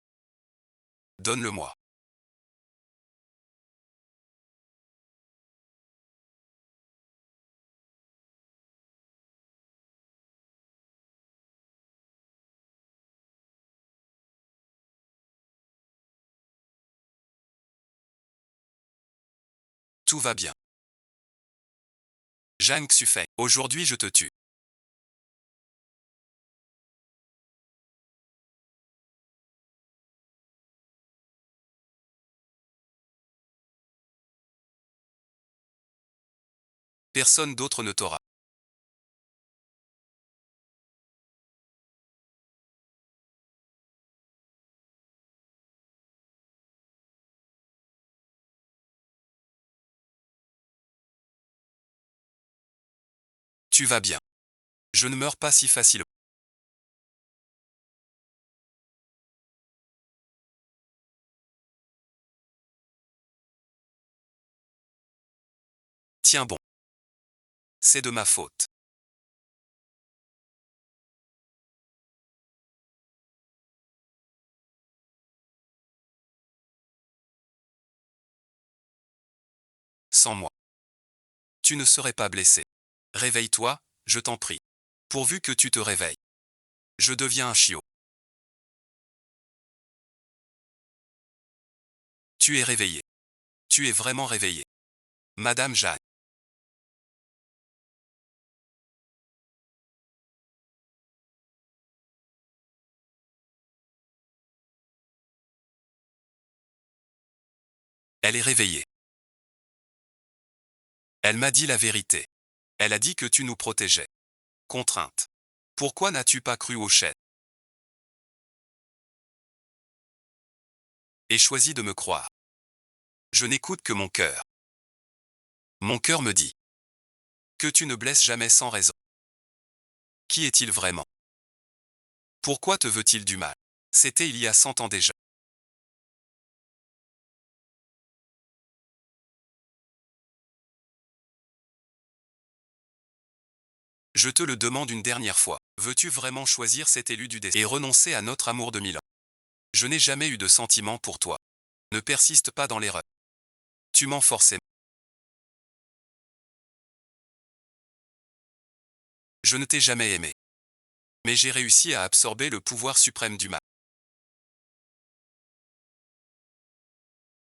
Donne-le-moi. Tout va bien. Jang Xufeng, aujourd'hui je te tue. Personne d'autre ne t'aura. Tu vas bien. Je ne meurs pas si facilement. Tiens bon. C'est de ma faute. Sans moi. Tu ne serais pas blessé. Réveille-toi, je t'en prie. Pourvu que tu te réveilles. Je deviens un chiot. Tu es réveillé. Tu es vraiment réveillé. Madame Jeanne. Elle est réveillée. Elle m'a dit la vérité. Elle a dit que tu nous protégeais. Contrainte. Pourquoi n'as-tu pas cru au chef et choisi de me croire? Je n'écoute que mon cœur. Mon cœur me dit que tu ne blesses jamais sans raison. Qui est-il vraiment? Pourquoi te veut-il du mal? C'était il y a 100 ans déjà. Je te le demande une dernière fois. Veux-tu vraiment choisir cet élu du destin et renoncer à notre amour de 1000 ans? Je n'ai jamais eu de sentiment pour toi. Ne persiste pas dans l'erreur. Tu mens forcément. Je ne t'ai jamais aimé. Mais j'ai réussi à absorber le pouvoir suprême du mal.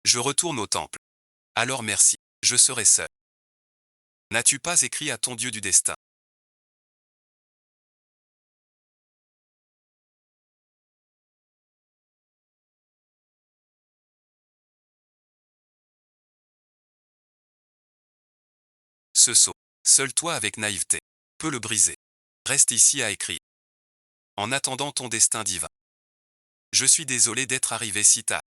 Je retourne au temple. Alors merci. Je serai seul. N'as-tu pas écrit à ton Dieu du destin? Ce sceau, seul toi avec naïveté, peux le briser. Reste ici à écrire. En attendant ton destin divin. Je suis désolé d'être arrivé si tard.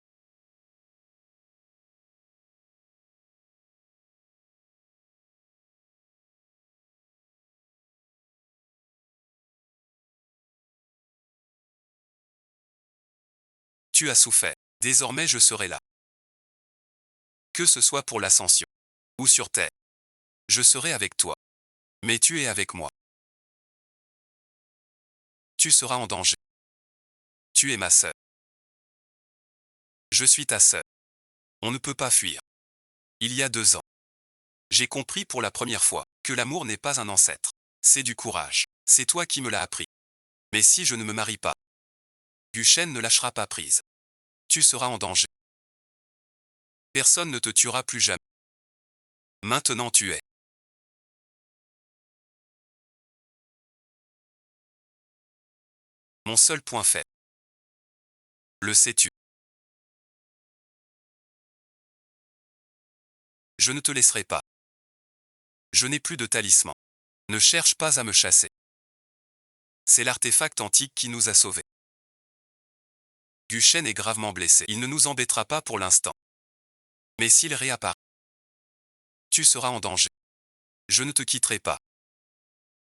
Tu as souffert. Désormais je serai là. Que ce soit pour l'ascension ou sur terre. Je serai avec toi. Mais tu es avec moi. Tu seras en danger. Tu es ma sœur. Je suis ta sœur. On ne peut pas fuir. Il y a 2 ans, j'ai compris pour la première fois que l'amour n'est pas un ancêtre. C'est du courage. C'est toi qui me l'as appris. Mais si je ne me marie pas, Guchen ne lâchera pas prise. Tu seras en danger. Personne ne te tuera plus jamais. Maintenant tu es. Mon seul point faible. Le sais-tu? Je ne te laisserai pas. Je n'ai plus de talisman. Ne cherche pas à me chasser. C'est l'artefact antique qui nous a sauvés. Guchen est gravement blessé. Il ne nous embêtera pas pour l'instant. Mais s'il réapparaît, tu seras en danger. Je ne te quitterai pas.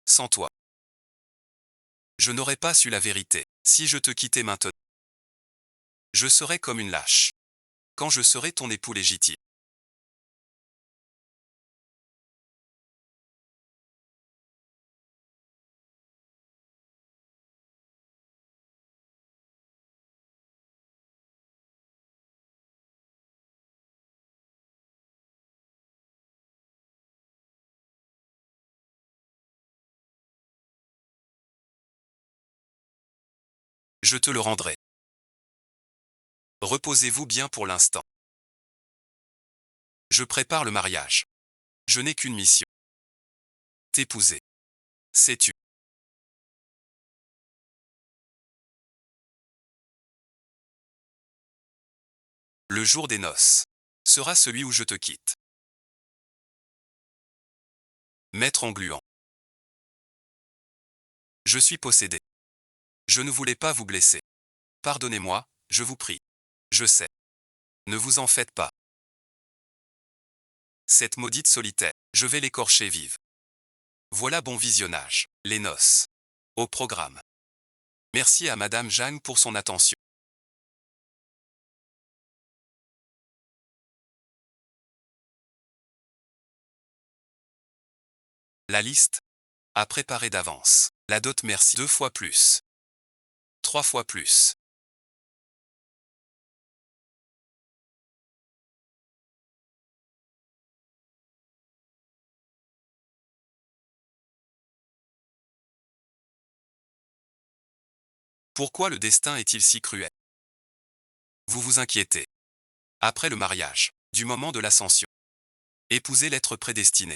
Sans toi. Je n'aurais pas su la vérité. Si je te quittais maintenant, je serais comme une lâche. Quand je serai ton époux légitime, je te le rendrai. Reposez-vous bien pour l'instant. Je prépare le mariage. Je n'ai qu'une mission. T'épouser. Sais-tu? Le jour des noces sera celui où je te quitte. Maître engluant. Je suis possédé. Je ne voulais pas vous blesser. Pardonnez-moi, je vous prie. Je sais. Ne vous en faites pas. Cette maudite solitaire, je vais l'écorcher vive. Voilà bon visionnage. Les noces. Au programme. Merci à Madame Jeanne pour son attention. La liste à préparer d'avance. La dot merci 2 fois plus. 3 fois plus. Pourquoi le destin est-il si cruel? Vous vous inquiétez. Après le mariage, du moment de l'ascension, épousez l'être prédestiné.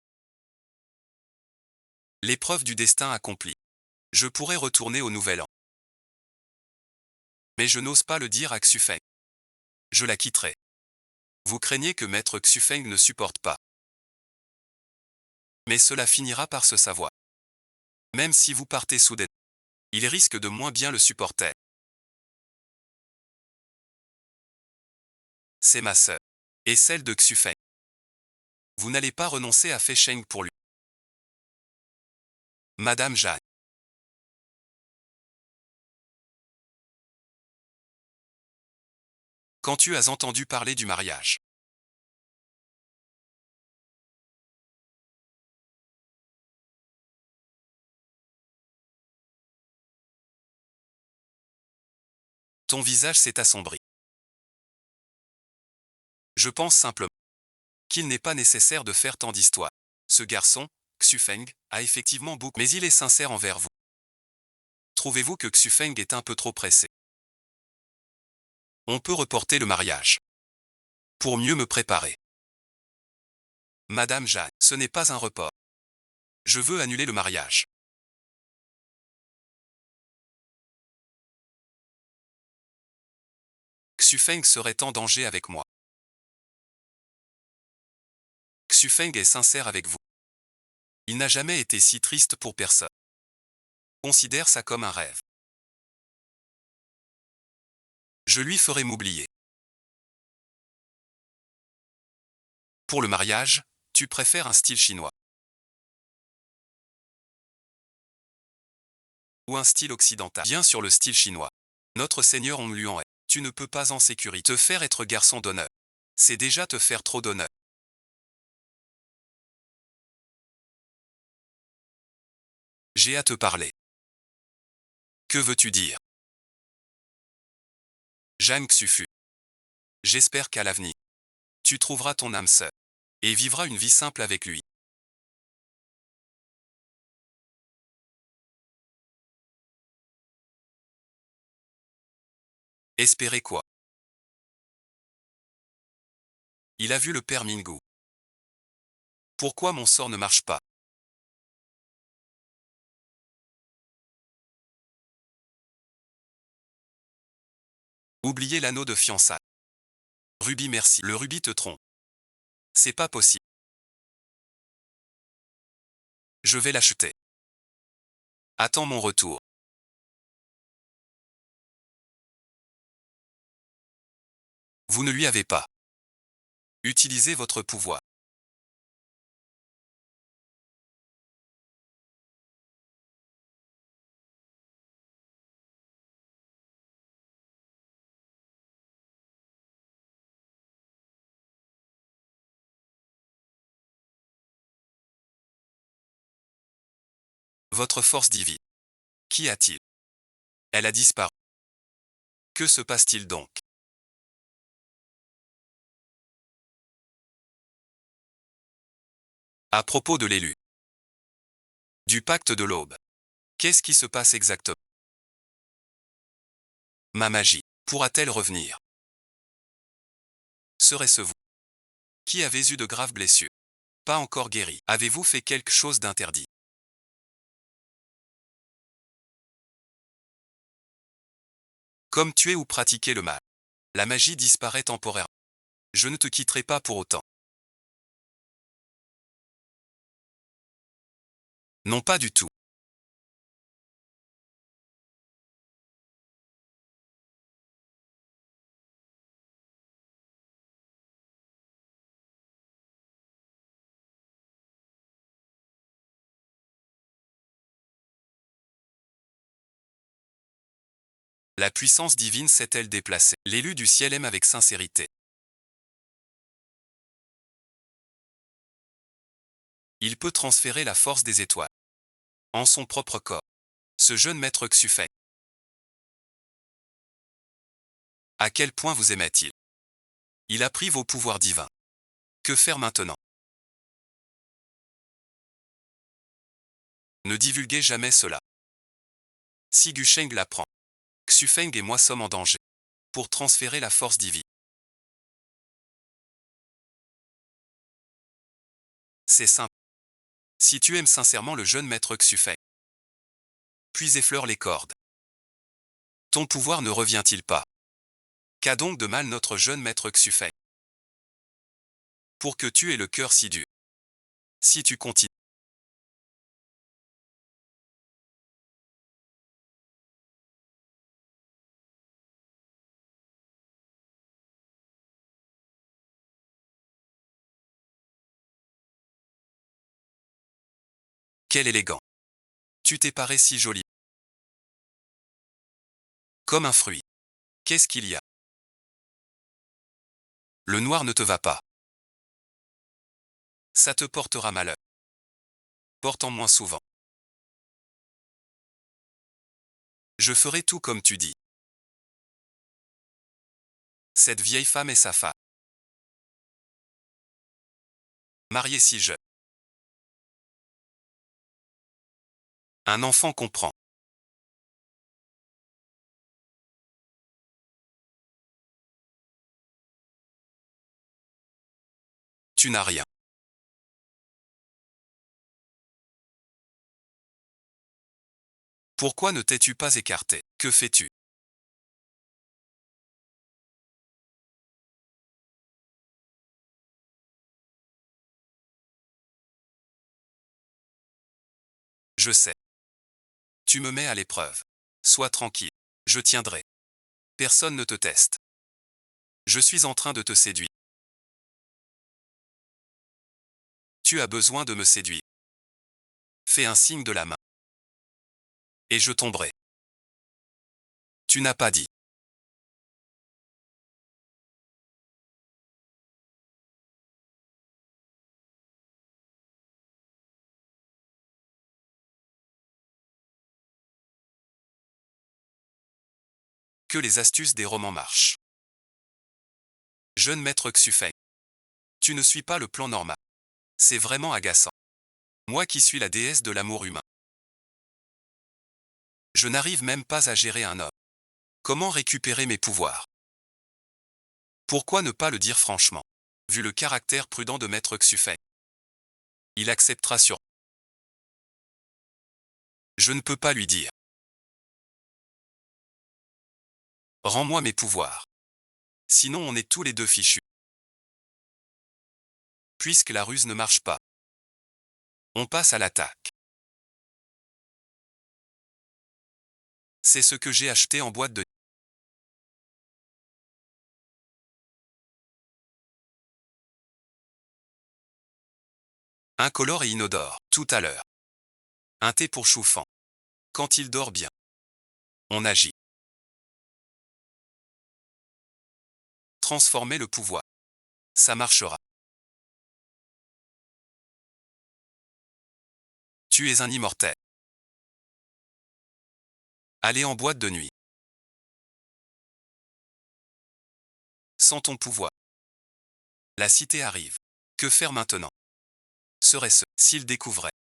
L'épreuve du destin accomplie. Je pourrais retourner au nouvel an. Mais je n'ose pas le dire à Xufeng. Je la quitterai. Vous craignez que maître Xufeng ne supporte pas. Mais cela finira par se savoir. Même si vous partez soudainement, il risque de moins bien le supporter. C'est ma sœur. Et celle de Xufeng. Vous n'allez pas renoncer à Fei Sheng pour lui. Madame Jeanne. Quand tu as entendu parler du mariage, ton visage s'est assombri. Je pense simplement qu'il n'est pas nécessaire de faire tant d'histoires. Ce garçon, Xufeng, a effectivement beaucoup, mais il est sincère envers vous. Trouvez-vous que Xufeng est un peu trop pressé? On peut reporter le mariage. Pour mieux me préparer. Madame Jeanne, ce n'est pas un report. Je veux annuler le mariage. Xufeng serait en danger avec moi. Xufeng est sincère avec vous. Il n'a jamais été si triste pour personne. Considère ça comme un rêve. Je lui ferai m'oublier. Pour le mariage, tu préfères un style chinois ou un style occidental? Bien sûr le style chinois. Notre Seigneur on lui en est. Tu ne peux pas en sécurité te faire être garçon d'honneur. C'est déjà te faire trop d'honneur. J'ai à te parler. Que veux-tu dire? Jeanne Xufu. J'espère qu'à l'avenir, tu trouveras ton âme sœur et vivras une vie simple avec lui. Espérer quoi? Il a vu le père Mingu. Pourquoi mon sort ne marche pas? Oubliez l'anneau de fiançailles. Ruby merci. Le rubis te trompe. C'est pas possible. Je vais l'acheter. Attends mon retour. Vous ne lui avez pas. Utilisez votre pouvoir. Votre force divine. Qu'y a-t-il? Elle a disparu. Que se passe-t-il donc? À propos de l'élu. Du pacte de l'aube. Qu'est-ce qui se passe exactement? Ma magie pourra-t-elle revenir? Serait-ce vous Qui avez eu de graves blessures? Pas encore guéri. Avez-vous fait quelque chose d'interdit? Comme tuer ou pratiquer le mal. La magie disparaît temporairement. Je ne te quitterai pas pour autant. Non, pas du tout. La puissance divine s'est-elle déplacée? L'élu du ciel aime avec sincérité. Il peut transférer la force des étoiles en son propre corps. Ce jeune maître Xufeng. À quel point vous aimait-il? Il a pris vos pouvoirs divins. Que faire maintenant? Ne divulguez jamais cela. Si Gusheng l'apprend, Xufeng et moi sommes en danger. Pour transférer la force divine. C'est simple. Si tu aimes sincèrement le jeune maître Xufeng, puis effleure les cordes. Ton pouvoir ne revient-il pas? Qu'a donc de mal notre jeune maître Xufeng? Pour que tu aies le cœur si dur. Si tu continues. Quel élégant. Tu t'es paré si joli. Comme un fruit. Qu'est-ce qu'il y a? Le noir ne te va pas. Ça te portera malheur. Porte-en moins souvent. Je ferai tout comme tu dis. Cette vieille femme est sa femme. Mariée si jeune. Un enfant comprend. Tu n'as rien. Pourquoi ne t'es-tu pas écarté? Que fais-tu? Je sais. Tu me mets à l'épreuve. Sois tranquille. Je tiendrai. Personne ne te teste. Je suis en train de te séduire. Tu as besoin de me séduire. Fais un signe de la main. Et je tomberai. Tu n'as pas dit. Que les astuces des romans marchent. Jeune maître Xufeng. Tu ne suis pas le plan normal. C'est vraiment agaçant. Moi qui suis la déesse de l'amour humain. Je n'arrive même pas à gérer un homme. Comment récupérer mes pouvoirs? Pourquoi ne pas le dire franchement? Vu le caractère prudent de maître Xufeng. Il acceptera sur. Je ne peux pas lui dire. Rends-moi mes pouvoirs. Sinon on est tous les deux fichus. Puisque la ruse ne marche pas. On passe à l'attaque. C'est ce que j'ai acheté en boîte de. Incolore et inodore, tout à l'heure. Un thé pour Choufan. Quand il dort bien. On agit. Transformer le pouvoir. Ça marchera. Tu es un immortel. Allez en boîte de nuit. Sans ton pouvoir. La cité arrive. Que faire maintenant? Serait-ce, s'il découvrait?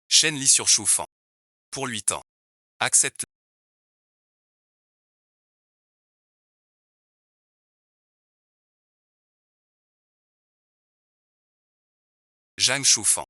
Shen lit sur Choufan. Pour 8 ans. Accepte. Zhang Shufang.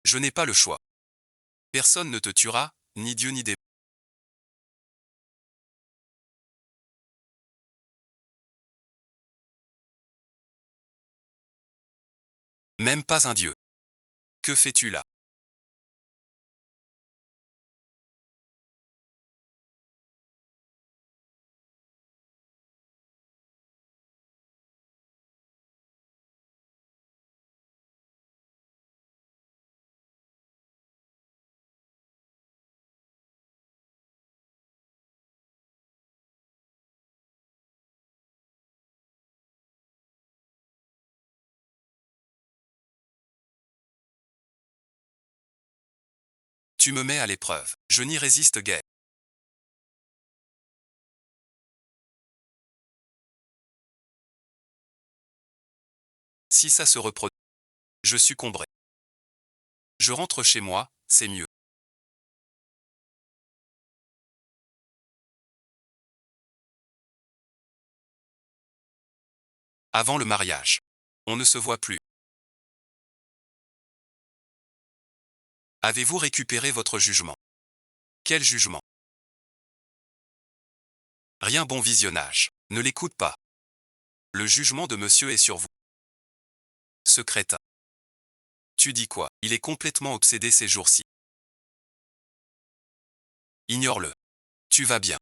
Je n'ai pas le choix. Personne ne te tuera, ni Dieu ni démon. Même pas un Dieu. Que fais-tu là? Tu me mets à l'épreuve. Je n'y résiste guère. Si ça se reproduit, je succomberai. Je rentre chez moi, c'est mieux. Avant le mariage. On ne se voit plus. Avez-vous récupéré votre jugement? Quel jugement? Rien, bon visionnage. Ne l'écoute pas. Le jugement de monsieur est sur vous. Ce crétin. Tu dis quoi? Il est complètement obsédé ces jours-ci. Ignore-le. Tu vas bien.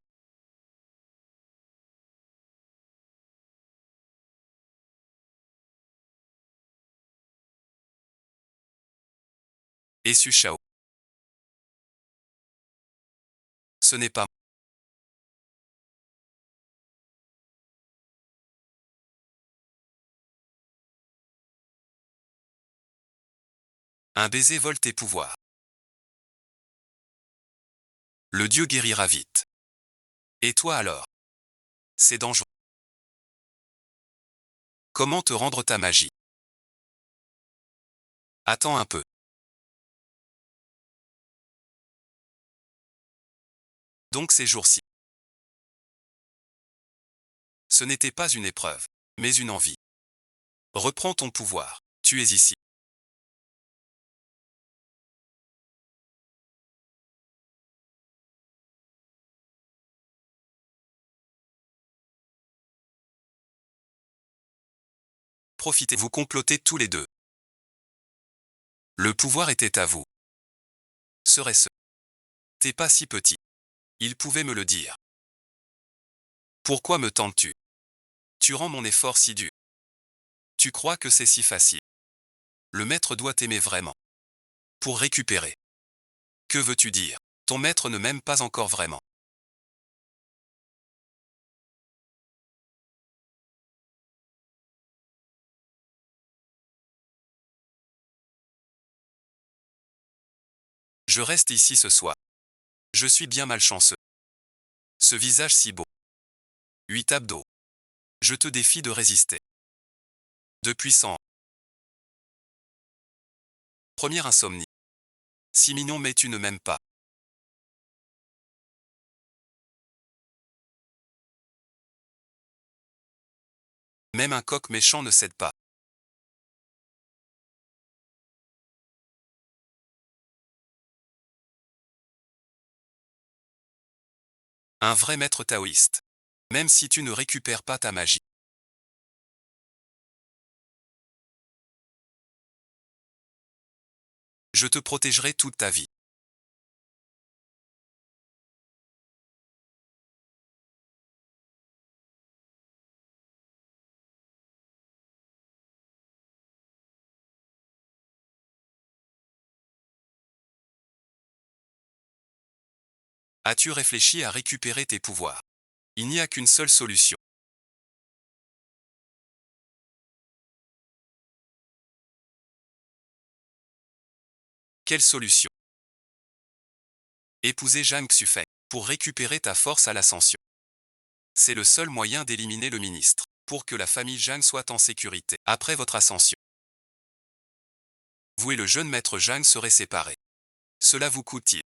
Et Su Shao. Ce n'est pas un baiser vole tes pouvoirs. Le dieu guérira vite. Et toi alors? C'est dangereux. Comment te rendre ta magie? Attends un peu. Donc ces jours-ci. Ce n'était pas une épreuve, mais une envie. Reprends ton pouvoir. Tu es ici. Profitez, vous complotez tous les deux. Le pouvoir était à vous. Serait-ce? T'es pas si petit. Il pouvait me le dire. Pourquoi me tentes-tu? Tu rends mon effort si dur. Tu crois que c'est si facile. Le maître doit t'aimer vraiment. Pour récupérer. Que veux-tu dire? Ton maître ne m'aime pas encore vraiment. Je reste ici ce soir. Je suis bien malchanceux. Ce visage si beau. 8 abdos. Je te défie de résister. De puissant. Première insomnie. Si mignon mais tu ne m'aimes pas. Même un coq méchant ne cède pas. Un vrai maître taoïste. Même si tu ne récupères pas ta magie. Je te protégerai toute ta vie. As-tu réfléchi à récupérer tes pouvoirs? Il n'y a qu'une seule solution. Quelle solution? Épouser Jang Xufeng pour récupérer ta force à l'ascension. C'est le seul moyen d'éliminer le ministre, pour que la famille Jang soit en sécurité après votre ascension. Vous et le jeune maître Jang serez séparés. Cela vous coûte-t-il?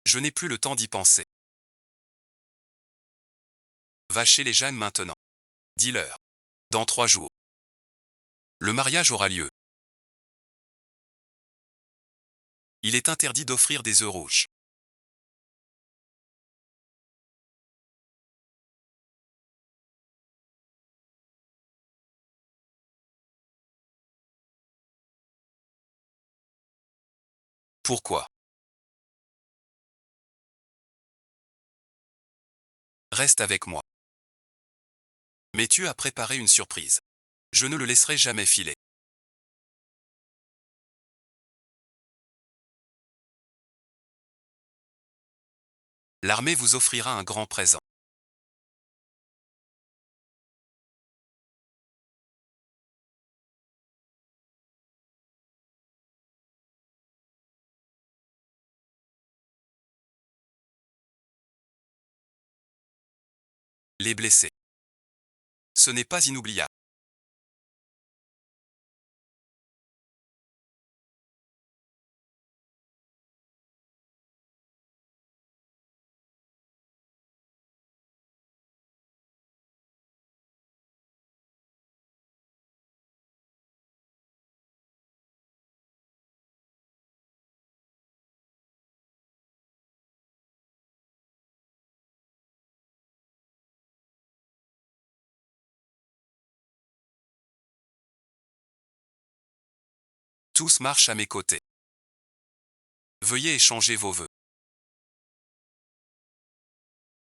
Je n'ai plus le temps d'y penser. Va chez les Jang maintenant. Dis-leur. Dans 3 jours. Le mariage aura lieu. Il est interdit d'offrir des œufs rouges. Pourquoi? Reste avec moi. Mais tu as préparé une surprise. Je ne le laisserai jamais filer. L'armée vous offrira un grand présent. Les blessés. Ce n'est pas inoubliable. Tous marchent à mes côtés. Veuillez échanger vos vœux.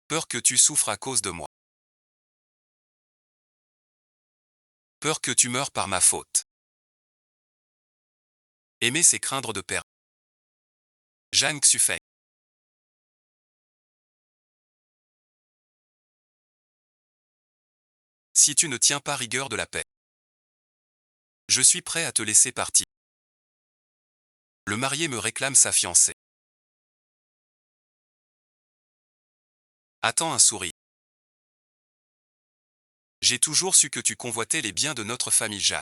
Peur que tu souffres à cause de moi. Peur que tu meurs par ma faute. Aimer c'est craindre de perdre. Jang Xufeng. Si tu ne tiens pas rigueur de la paix, je suis prêt à te laisser partir. Le marié me réclame sa fiancée. Attends un sourire. J'ai toujours su que tu convoitais les biens de notre famille Jang.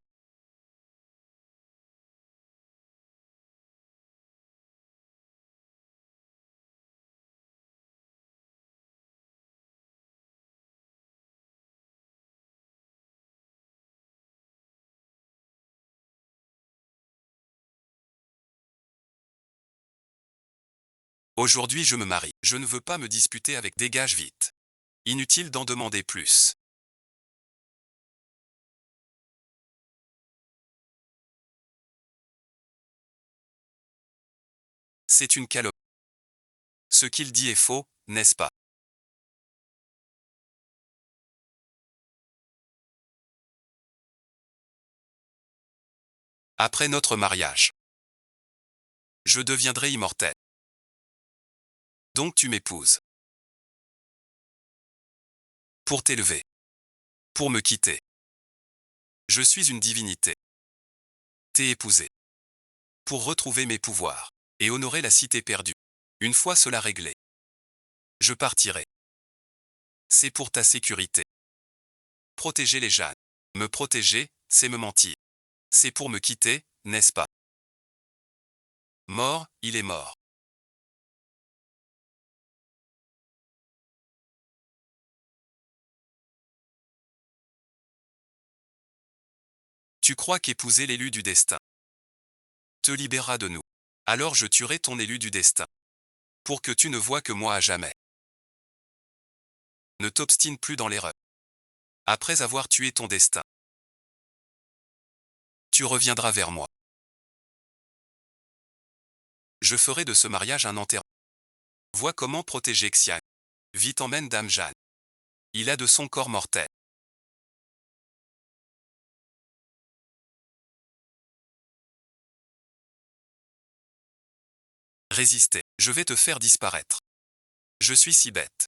Aujourd'hui je me marie. Je ne veux pas me disputer avec, dégage vite. Inutile d'en demander plus. C'est une calomnie. Ce qu'il dit est faux, n'est-ce pas? Après notre mariage, je deviendrai immortel. Donc tu m'épouses. Pour t'élever. Pour me quitter. Je suis une divinité. T'es épousé. Pour retrouver mes pouvoirs. Et honorer la cité perdue. Une fois cela réglé, je partirai. C'est pour ta sécurité. Protéger les Jane. Me protéger, c'est me mentir. C'est pour me quitter, n'est-ce pas? Mort, il est mort. Tu crois qu'épouser l'élu du destin te libérera de nous. Alors je tuerai ton élu du destin. Pour que tu ne vois que moi à jamais. Ne t'obstine plus dans l'erreur. Après avoir tué ton destin, tu reviendras vers moi. Je ferai de ce mariage un enterrement. Vois comment protéger Xian. Vite emmène Dame Jeanne. Il a de son corps mortel. Résister. Je vais te faire disparaître. Je suis si bête.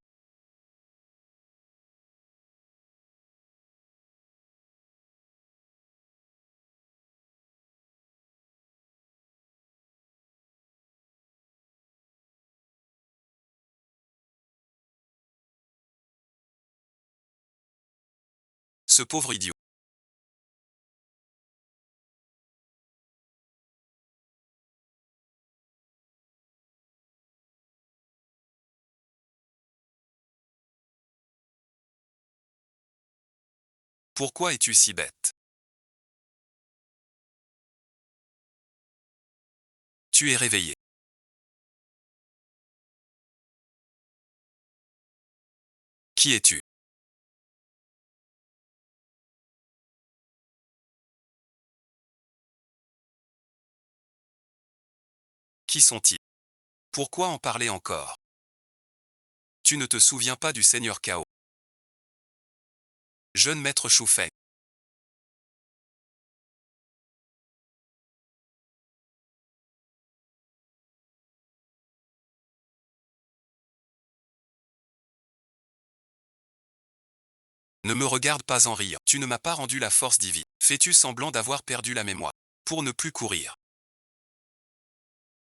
Ce pauvre idiot. Pourquoi es-tu si bête? Tu es réveillé. Qui es-tu? Qui sont-ils? Pourquoi en parler encore? Tu ne te souviens pas du Seigneur Chaos. Jeune maître Shu Feng. Ne me regarde pas en riant. Tu ne m'as pas rendu la force divine. Fais-tu semblant d'avoir perdu la mémoire pour ne plus courir?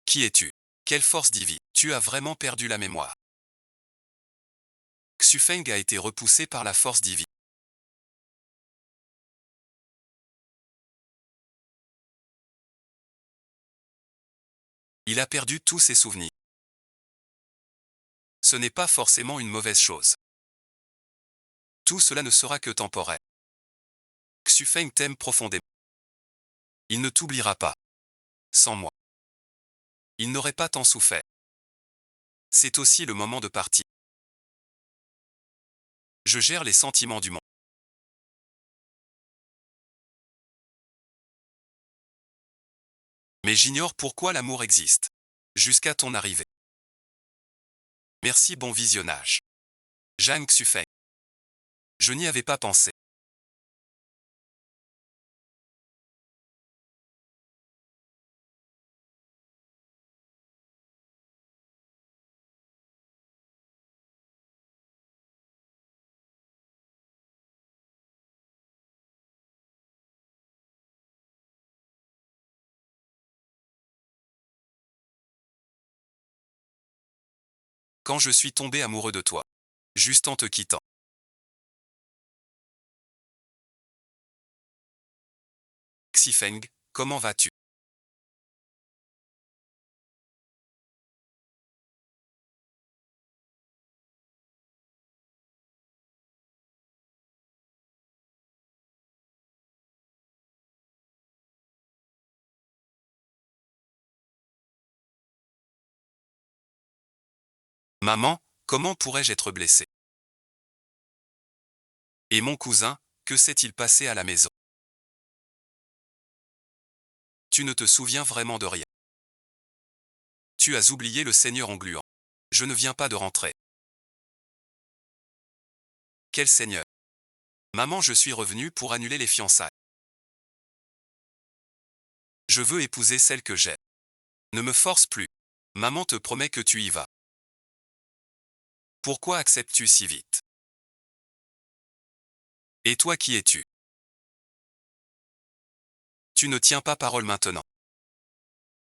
Qui es-tu? Quelle force divine? Tu as vraiment perdu la mémoire. Xu Feng a été repoussé par la force divine. Il a perdu tous ses souvenirs. Ce n'est pas forcément une mauvaise chose. Tout cela ne sera que temporaire. Xu Feng t'aime profondément. Il ne t'oubliera pas. Sans moi. Il n'aurait pas tant souffert. C'est aussi le moment de partir. Je gère les sentiments du monde. Mais j'ignore pourquoi l'amour existe. Jusqu'à ton arrivée. Merci, bon visionnage. Zhang Xufeng. Je n'y avais pas pensé. Quand je suis tombé amoureux de toi. Juste en te quittant. Xifeng, comment vas-tu? Maman, comment pourrais-je être blessé? Et mon cousin, que s'est-il passé à la maison? Tu ne te souviens vraiment de rien. Tu as oublié le Seigneur engluant. Je ne viens pas de rentrer. Quel Seigneur? Maman, je suis revenu pour annuler les fiançailles. Je veux épouser celle que j'aime. Ne me force plus. Maman te promet que tu y vas. Pourquoi acceptes-tu si vite? Et toi, qui es-tu? Tu ne tiens pas parole maintenant.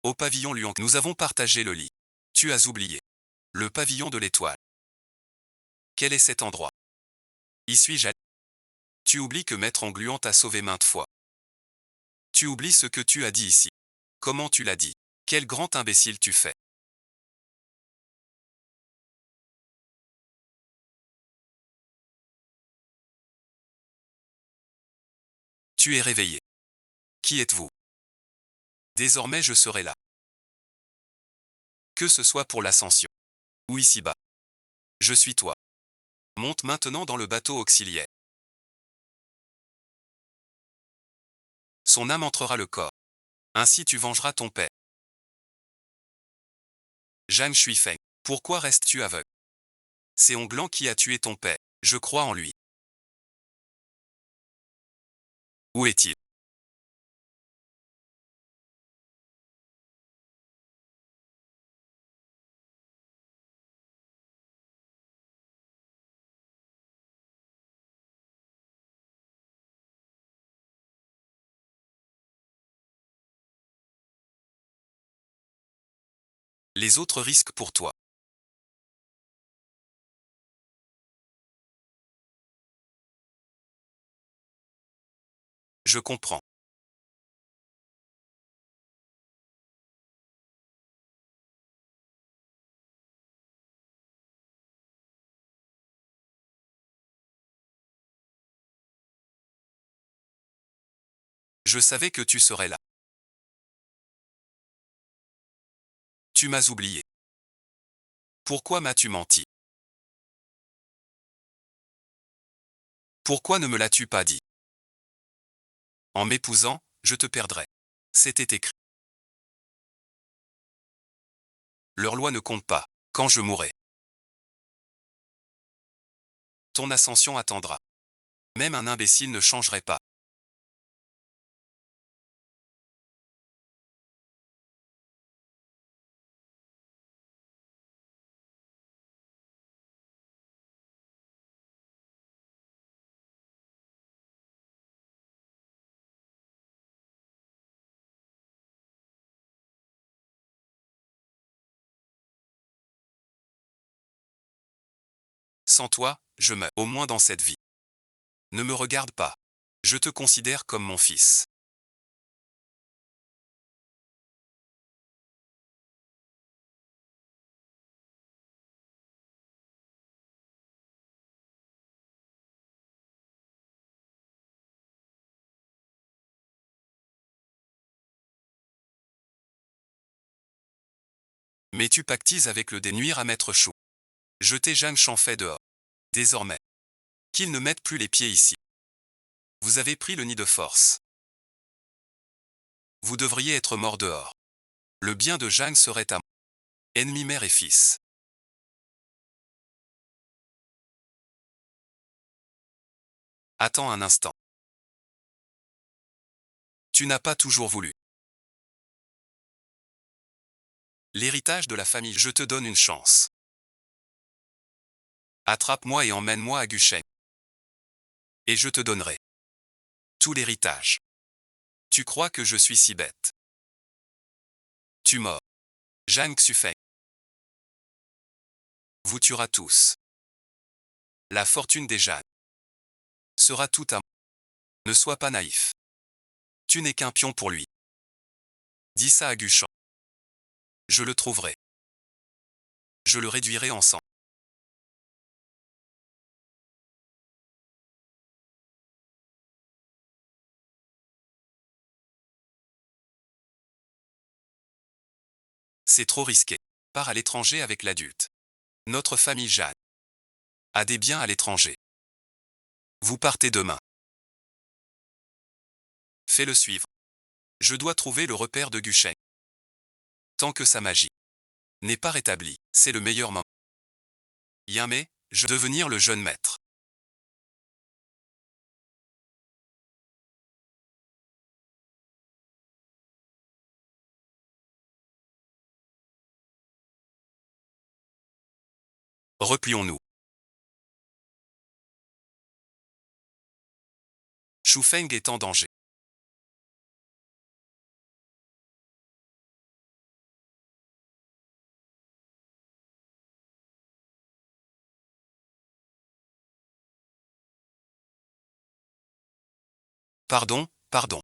Au pavillon Luang, nous avons partagé le lit. Tu as oublié. Le pavillon de l'étoile. Quel est cet endroit? Y suis-je allé? Tu oublies que Maître Engluant t'a sauvé maintes fois. Tu oublies ce que tu as dit ici. Comment tu l'as dit? Quel grand imbécile tu fais. Tu es réveillé. Qui êtes-vous? Désormais je serai là. Que ce soit pour l'ascension. Ou ici-bas. Je suis toi. Monte maintenant dans le bateau auxiliaire. Son âme entrera le corps. Ainsi tu vengeras ton père. Zhang Shuifeng. Pourquoi restes-tu aveugle? C'est Onglan qui a tué ton père. Je crois en lui. Où est-il? Les autres risquent pour toi. Je comprends. Je savais que tu serais là. Tu m'as oublié. Pourquoi m'as-tu menti? Pourquoi ne me l'as-tu pas dit? En m'épousant, je te perdrais. C'était écrit. Leur loi ne compte pas. Quand je mourrai, ton ascension attendra. Même un imbécile ne changerait pas. Sans toi, je meurs, au moins dans cette vie. Ne me regarde pas. Je te considère comme mon fils. Mais tu pactises avec le dénuire à Maître Chou. Jetez Jeanne Chanfay dehors. Désormais. Qu'il ne mette plus les pieds ici. Vous avez pris le nid de force. Vous devriez être mort dehors. Le bien de Jeanne serait à moi. Ennemi mère et fils. Attends un instant. Tu n'as pas toujours voulu. L'héritage de la famille, je te donne une chance. Attrape-moi et emmène-moi à Guchen. Et je te donnerai tout l'héritage. Tu crois que je suis si bête? Tu mords. Jeanne Xufeng vous tuera tous. La fortune des Jeanne sera tout à moi. Ne sois pas naïf. Tu n'es qu'un pion pour lui. Dis ça à Guchan. Je le trouverai. Je le réduirai en sang. C'est trop risqué. Pars à l'étranger avec l'adulte. Notre famille Jeanne a des biens à l'étranger. Vous partez demain. Fais-le suivre. Je dois trouver le repère de Guchen. Tant que sa magie n'est pas rétablie, c'est le meilleur moment. Yamé, je devenir le jeune maître. Replions-nous. Shufeng est en danger. Pardon, pardon.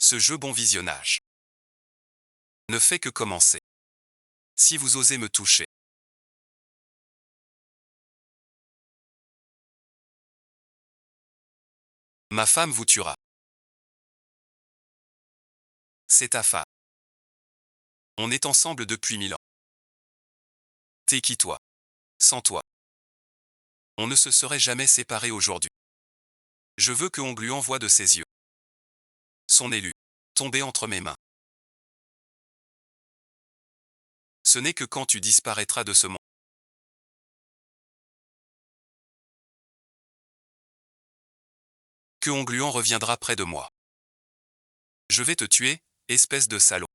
Ce jeu bon visionnage ne fait que commencer. Si vous osez me toucher, ma femme vous tuera. C'est ta femme. On est ensemble depuis 1000 ans. T'es qui toi? Sans toi. On ne se serait jamais séparés aujourd'hui. Je veux que Hong lui envoie de ses yeux son élu, tombé entre mes mains. Ce n'est que quand tu disparaîtras de ce monde Que Ongluan reviendra près de moi. Je vais te tuer, espèce de salaud.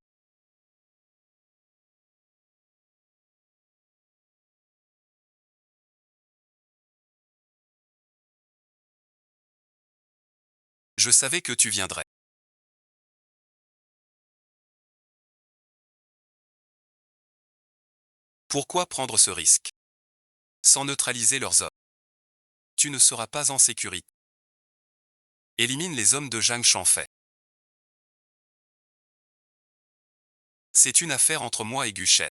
Je savais que tu viendrais. Pourquoi prendre ce risque? Sans neutraliser leurs hommes, tu ne seras pas en sécurité. Élimine les hommes de Zhang Shanfei. C'est une affaire entre moi et Guchen.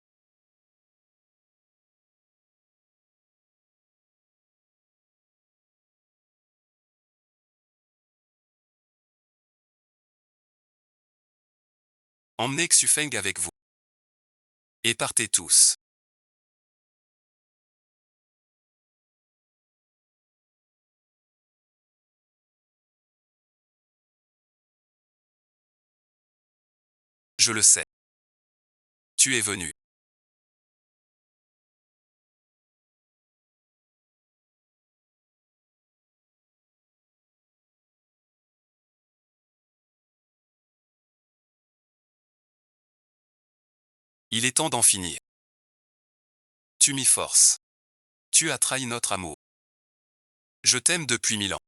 Emmenez Xufeng avec vous. Et partez tous. Je le sais. Tu es venu. Il est temps d'en finir. Tu m'y forces. Tu as trahi notre amour. Je t'aime depuis 1000 ans.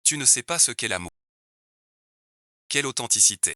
Tu ne sais pas ce qu'est l'amour. Quelle authenticité.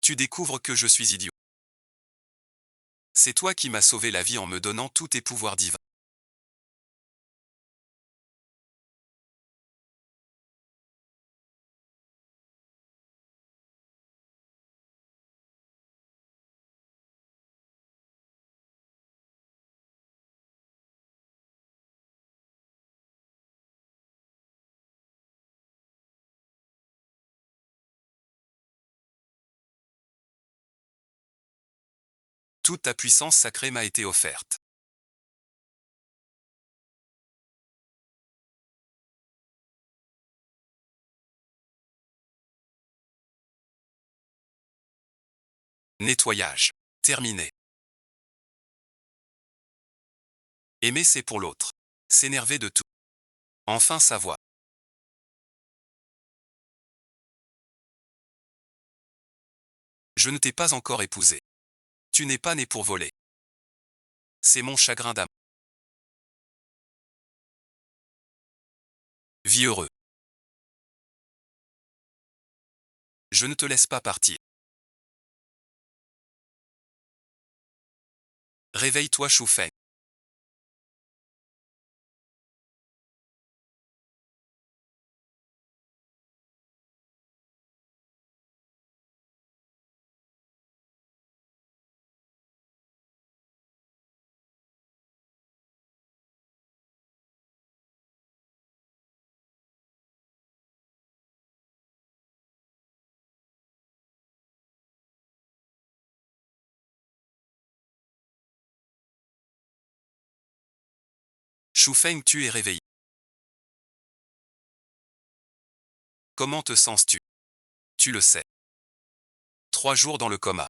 Tu découvres que je suis idiot. C'est toi qui m'as sauvé la vie en me donnant tous tes pouvoirs divins. Toute ta puissance sacrée m'a été offerte. Nettoyage. Terminé. Aimer c'est pour l'autre. S'énerver de tout. Enfin savoir. Je ne t'ai pas encore épousé. Tu n'es pas né pour voler. C'est mon chagrin d'amour. Vis heureux. Je ne te laisse pas partir. Réveille-toi Shufeng. Shufeng, tu es réveillé. Comment te sens-tu? Tu le sais. 3 jours dans le coma.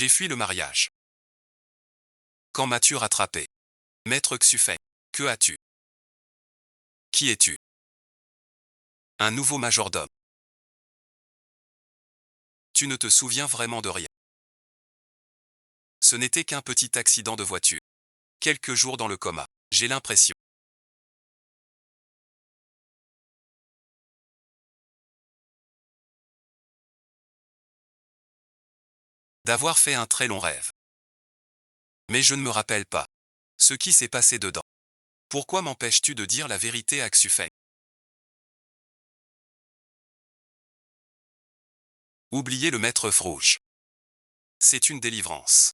J'ai fui le mariage. Quand m'as-tu rattrapé? Maître Xufeng, que as-tu? Qui es-tu? Un nouveau majordome. Tu ne te souviens vraiment de rien. Ce n'était qu'un petit accident de voiture. Quelques jours dans le coma. J'ai l'impression d'avoir fait un très long rêve. Mais je ne me rappelle pas ce qui s'est passé dedans. Pourquoi m'empêches-tu de dire la vérité à Xufeng? Oubliez le maître rouge. C'est une délivrance.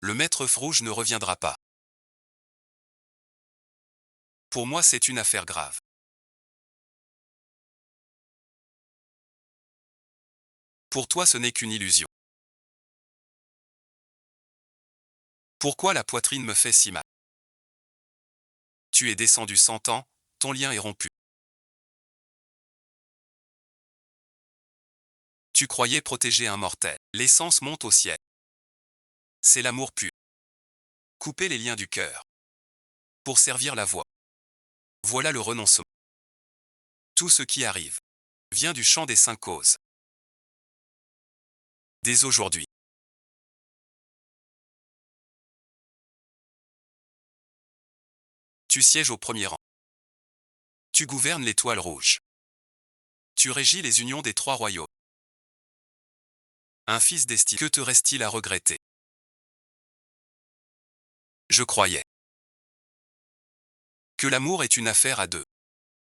Le maître rouge ne reviendra pas. Pour moi, c'est une affaire grave. Pour toi, ce n'est qu'une illusion. Pourquoi la poitrine me fait si mal? Tu es descendu 100 ans, ton lien est rompu. Tu croyais protéger un mortel. L'essence monte au ciel. C'est l'amour pur. Couper les liens du cœur. Pour servir la voie. Voilà le renoncement. Tout ce qui arrive vient du champ des cinq causes. Dès aujourd'hui. Tu sièges au premier rang. Tu gouvernes l'étoile rouge. Tu régis les unions des trois royaumes. Un fils destiné. Que te reste-t-il à regretter? Je croyais que l'amour est une affaire à deux.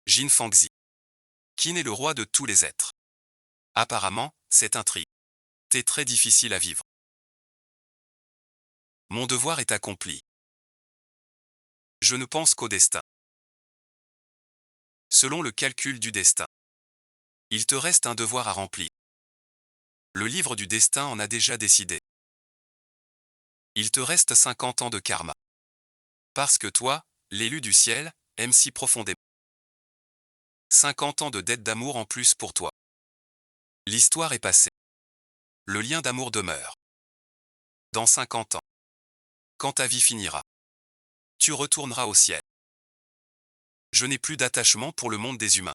Jin Fangzi. Qin est le roi de tous les êtres. Apparemment, cette intrigue est très difficile à vivre. Mon devoir est accompli. Je ne pense qu'au destin. Selon le calcul du destin, il te reste un devoir à remplir. Le livre du destin en a déjà décidé. Il te reste 50 ans de karma. Parce que toi, l'élu du ciel, aimes si profondément. 50 ans de dette d'amour en plus pour toi. L'histoire est passée. Le lien d'amour demeure. Dans 50 ans, quand ta vie finira, tu retourneras au ciel. Je n'ai plus d'attachement pour le monde des humains.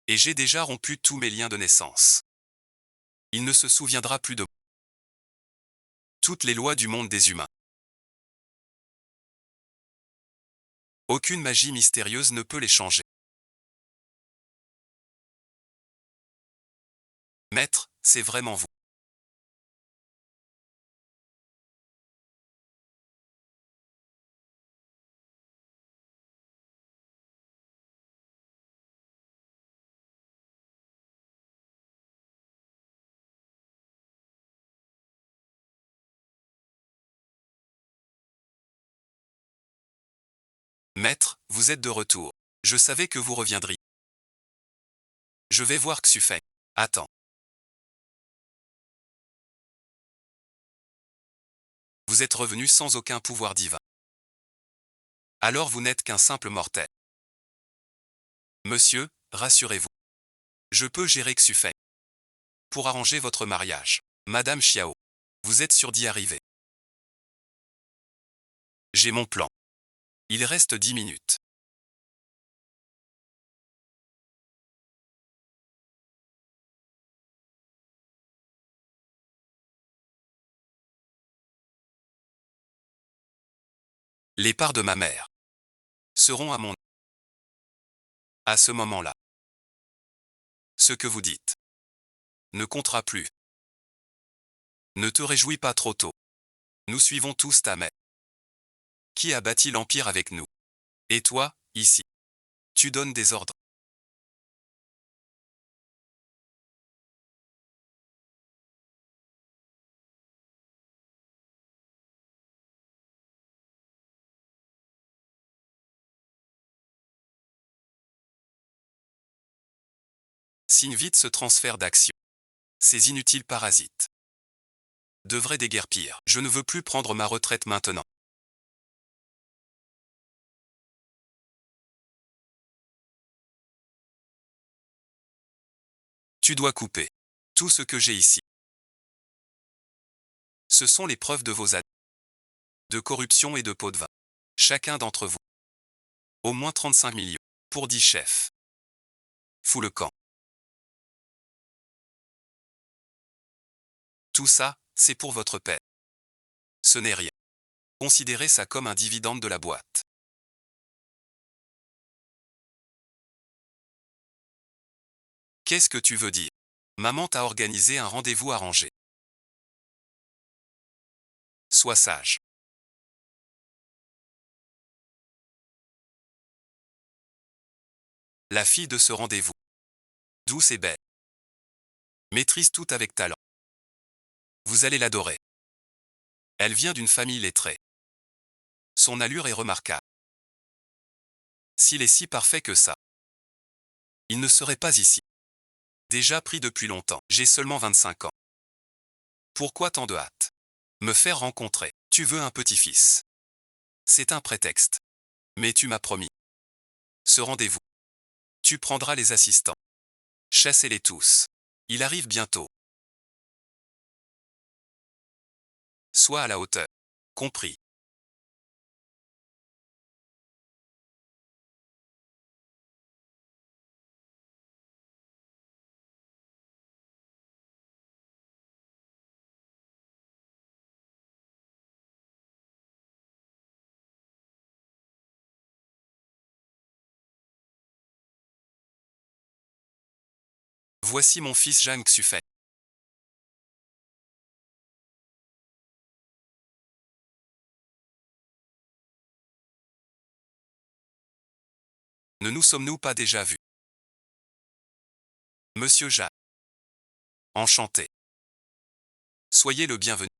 Et j'ai déjà rompu tous mes liens de naissance. Il ne se souviendra plus de moi. Toutes les lois du monde des humains. Aucune magie mystérieuse ne peut les changer. Maître, c'est vraiment vous. Maître, vous êtes de retour. Je savais que vous reviendriez. Je vais voir Xufeng. Attends. Vous êtes revenu sans aucun pouvoir divin. Alors vous n'êtes qu'un simple mortel. Monsieur, rassurez-vous. Je peux gérer Xufeng. Pour arranger votre mariage. Madame Xiao. Vous êtes sûr d'y arriver. J'ai mon plan. Il reste 10 minutes. Les parts de ma mère seront à mon... À ce moment-là. Ce que vous dites ne comptera plus. Ne te réjouis pas trop tôt. Nous suivons tous ta mère. Qui a bâti l'Empire avec nous? Et toi, ici. Tu donnes des ordres. Signe vite ce transfert d'action. Ces inutiles parasites devraient déguerpir. Je ne veux plus prendre ma retraite maintenant. Tu dois couper tout ce que j'ai ici. Ce sont les preuves de vos actes de corruption et de pots de vin. Chacun d'entre vous. Au moins 35 millions. Pour 10 chefs. Fous le camp. Tout ça, c'est pour votre paix. Ce n'est rien. Considérez ça comme un dividende de la boîte. Qu'est-ce que tu veux dire? Maman t'a organisé un rendez-vous arrangé. Sois sage. La fille de ce rendez-vous. Douce et belle. Maîtrise tout avec talent. Vous allez l'adorer. Elle vient d'une famille lettrée. Son allure est remarquable. S'il est si parfait que ça, il ne serait pas ici. Déjà pris depuis longtemps. J'ai seulement 25 ans. Pourquoi tant de hâte? Me faire rencontrer. Tu veux un petit-fils. C'est un prétexte. Mais tu m'as promis. Ce rendez-vous. Tu prendras les assistants. Chassez-les tous. Il arrive bientôt. Sois à la hauteur. Compris. Voici mon fils Jeanne Xufet. Ne nous sommes-nous pas déjà vus? Monsieur Jeanne. Enchanté. Soyez le bienvenu.